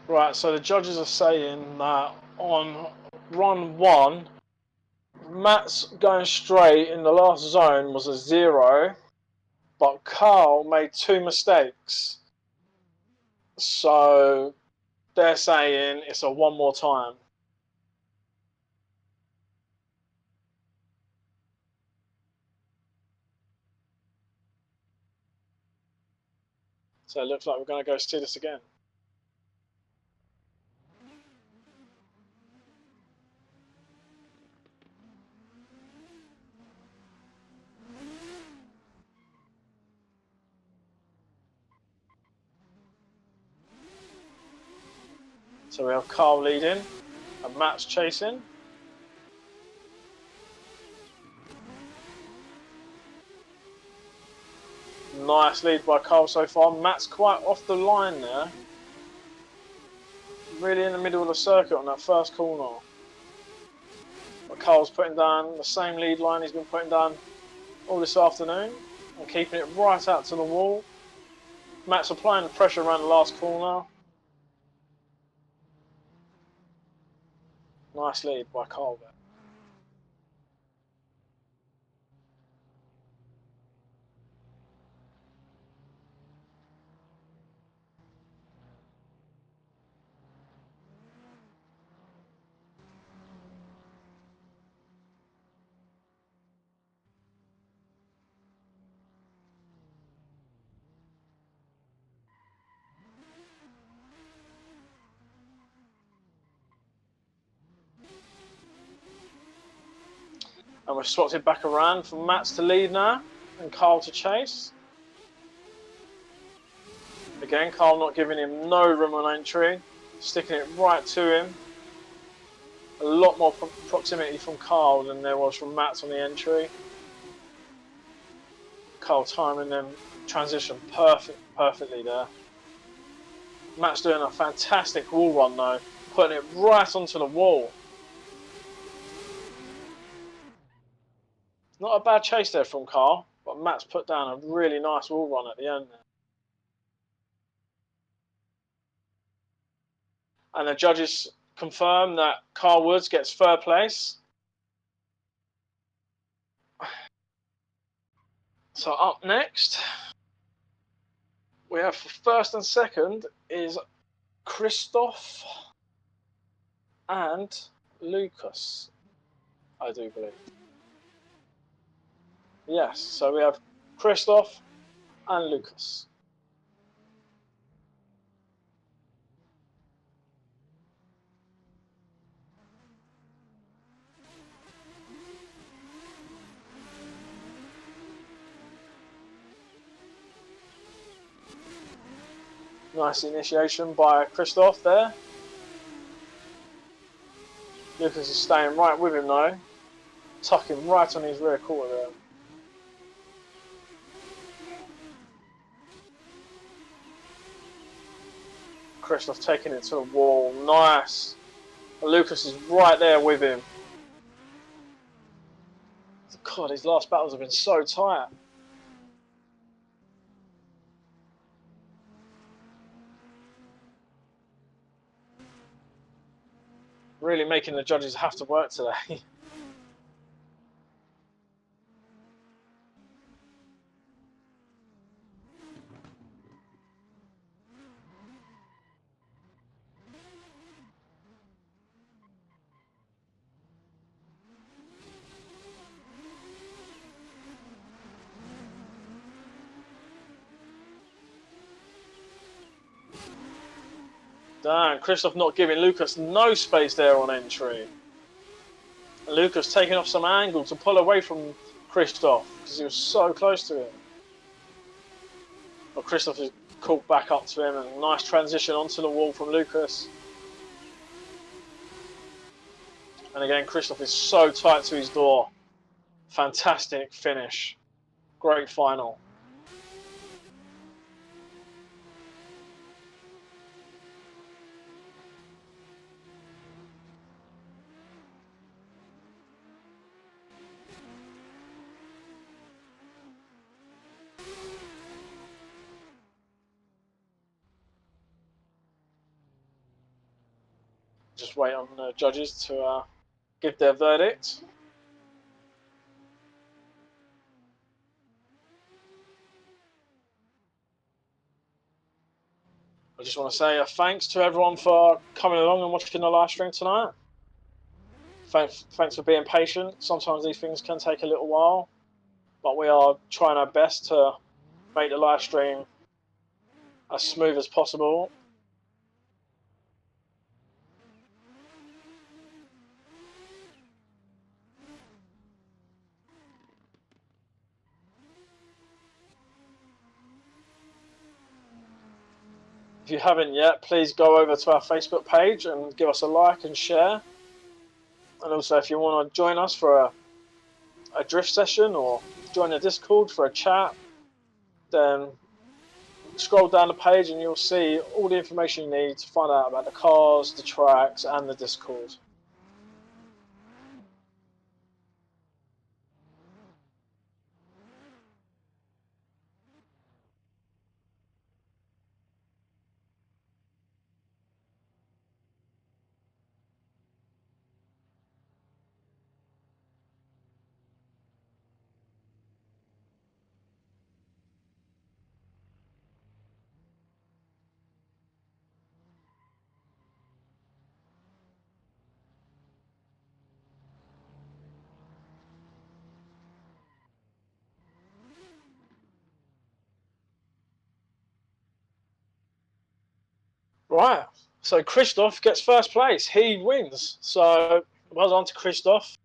Right, so the judges are saying that on run 1, Matt's going straight in the last zone was a 0, but Carl made 2 mistakes. So they're saying it's a 1 more time. So it looks like we're going to go see this again. So we have Carl leading and Matt's chasing. Nice lead by Carl so far. Matt's quite off the line there. Really in the middle of the circuit on that first corner. But Carl's putting down the same lead line he's been putting down all this afternoon and keeping it right out to the wall. Matt's applying the pressure around the last corner. Nice lead by Carl there. And we've swapped it back around for Matt's to lead now and Carl to chase. Again, Carl not giving him no room on entry, sticking it right to him. A lot more proximity from Carl than there was from Matt on the entry. Carl timing them transition perfectly there. Matt's doing a fantastic wall run though, putting it right onto the wall. Not a bad chase there from Carl, but Matt's put down a really nice wall run at the end there. And the judges confirm that Carl Woods gets 3rd place. So up next, we have for 1st and 2nd is Christoph and Lucas, I do believe. Yes, so we have Christoph and Lucas. Nice initiation by Christoph there. Lucas is staying right with him though, tucking right on his rear quarter there. Christoph taking it to the wall, nice. And Lucas is right there with him. God, his last battles have been so tight. Really making the judges have to work today. Damn, Christoph not giving Lucas no space there on entry. And Lucas taking off some angle to pull away from Christoph because he was so close to him. But Christoph is caught back up to him and a nice transition onto the wall from Lucas. And again, Christoph is so tight to his door. Fantastic finish. Great final. just wait on the judges to give their verdict. I just want to say thanks to everyone for coming along and watching the live stream tonight. Thanks for being patient. Sometimes these things can take a little while, but we are trying our best to make the live stream as smooth as possible. If you haven't yet, please go over to our Facebook page and give us a like and share. And also, if you want to join us for a drift session or join the Discord for a chat, then scroll down the page and you'll see all the information you need to find out about the cars, the tracks, and the Discord. Right, so Christoph gets first place. He wins. So well done to Christoph.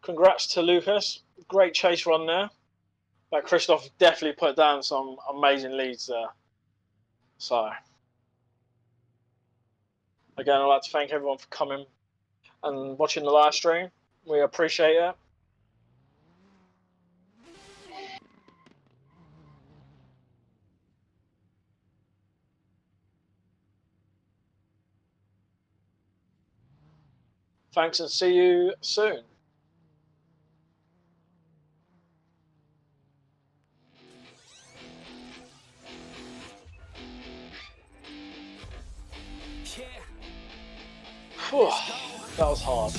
Congrats to Lucas. Great chase run there. But Christoph definitely put down some amazing leads there. So again, I'd like to thank everyone for coming and watching the live stream. We appreciate it. Thanks and see you soon. Whew, that was hard.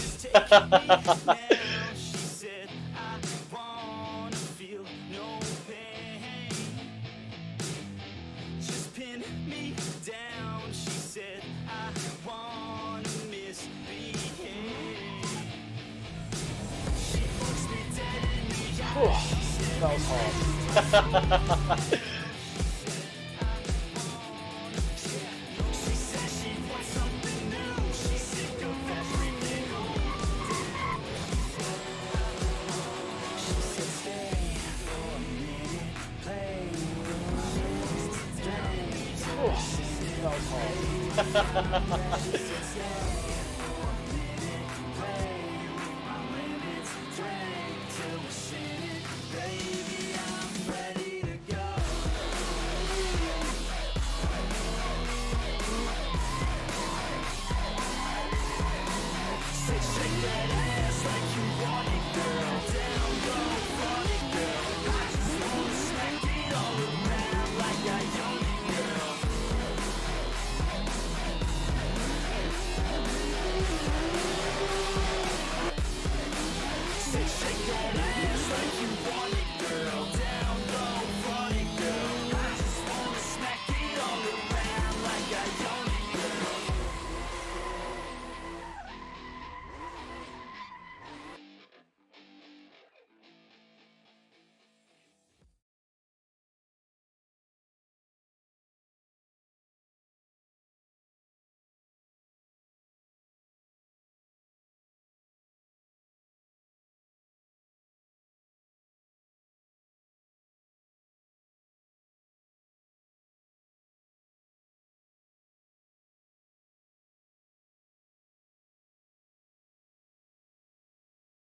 That was hard. That was hard.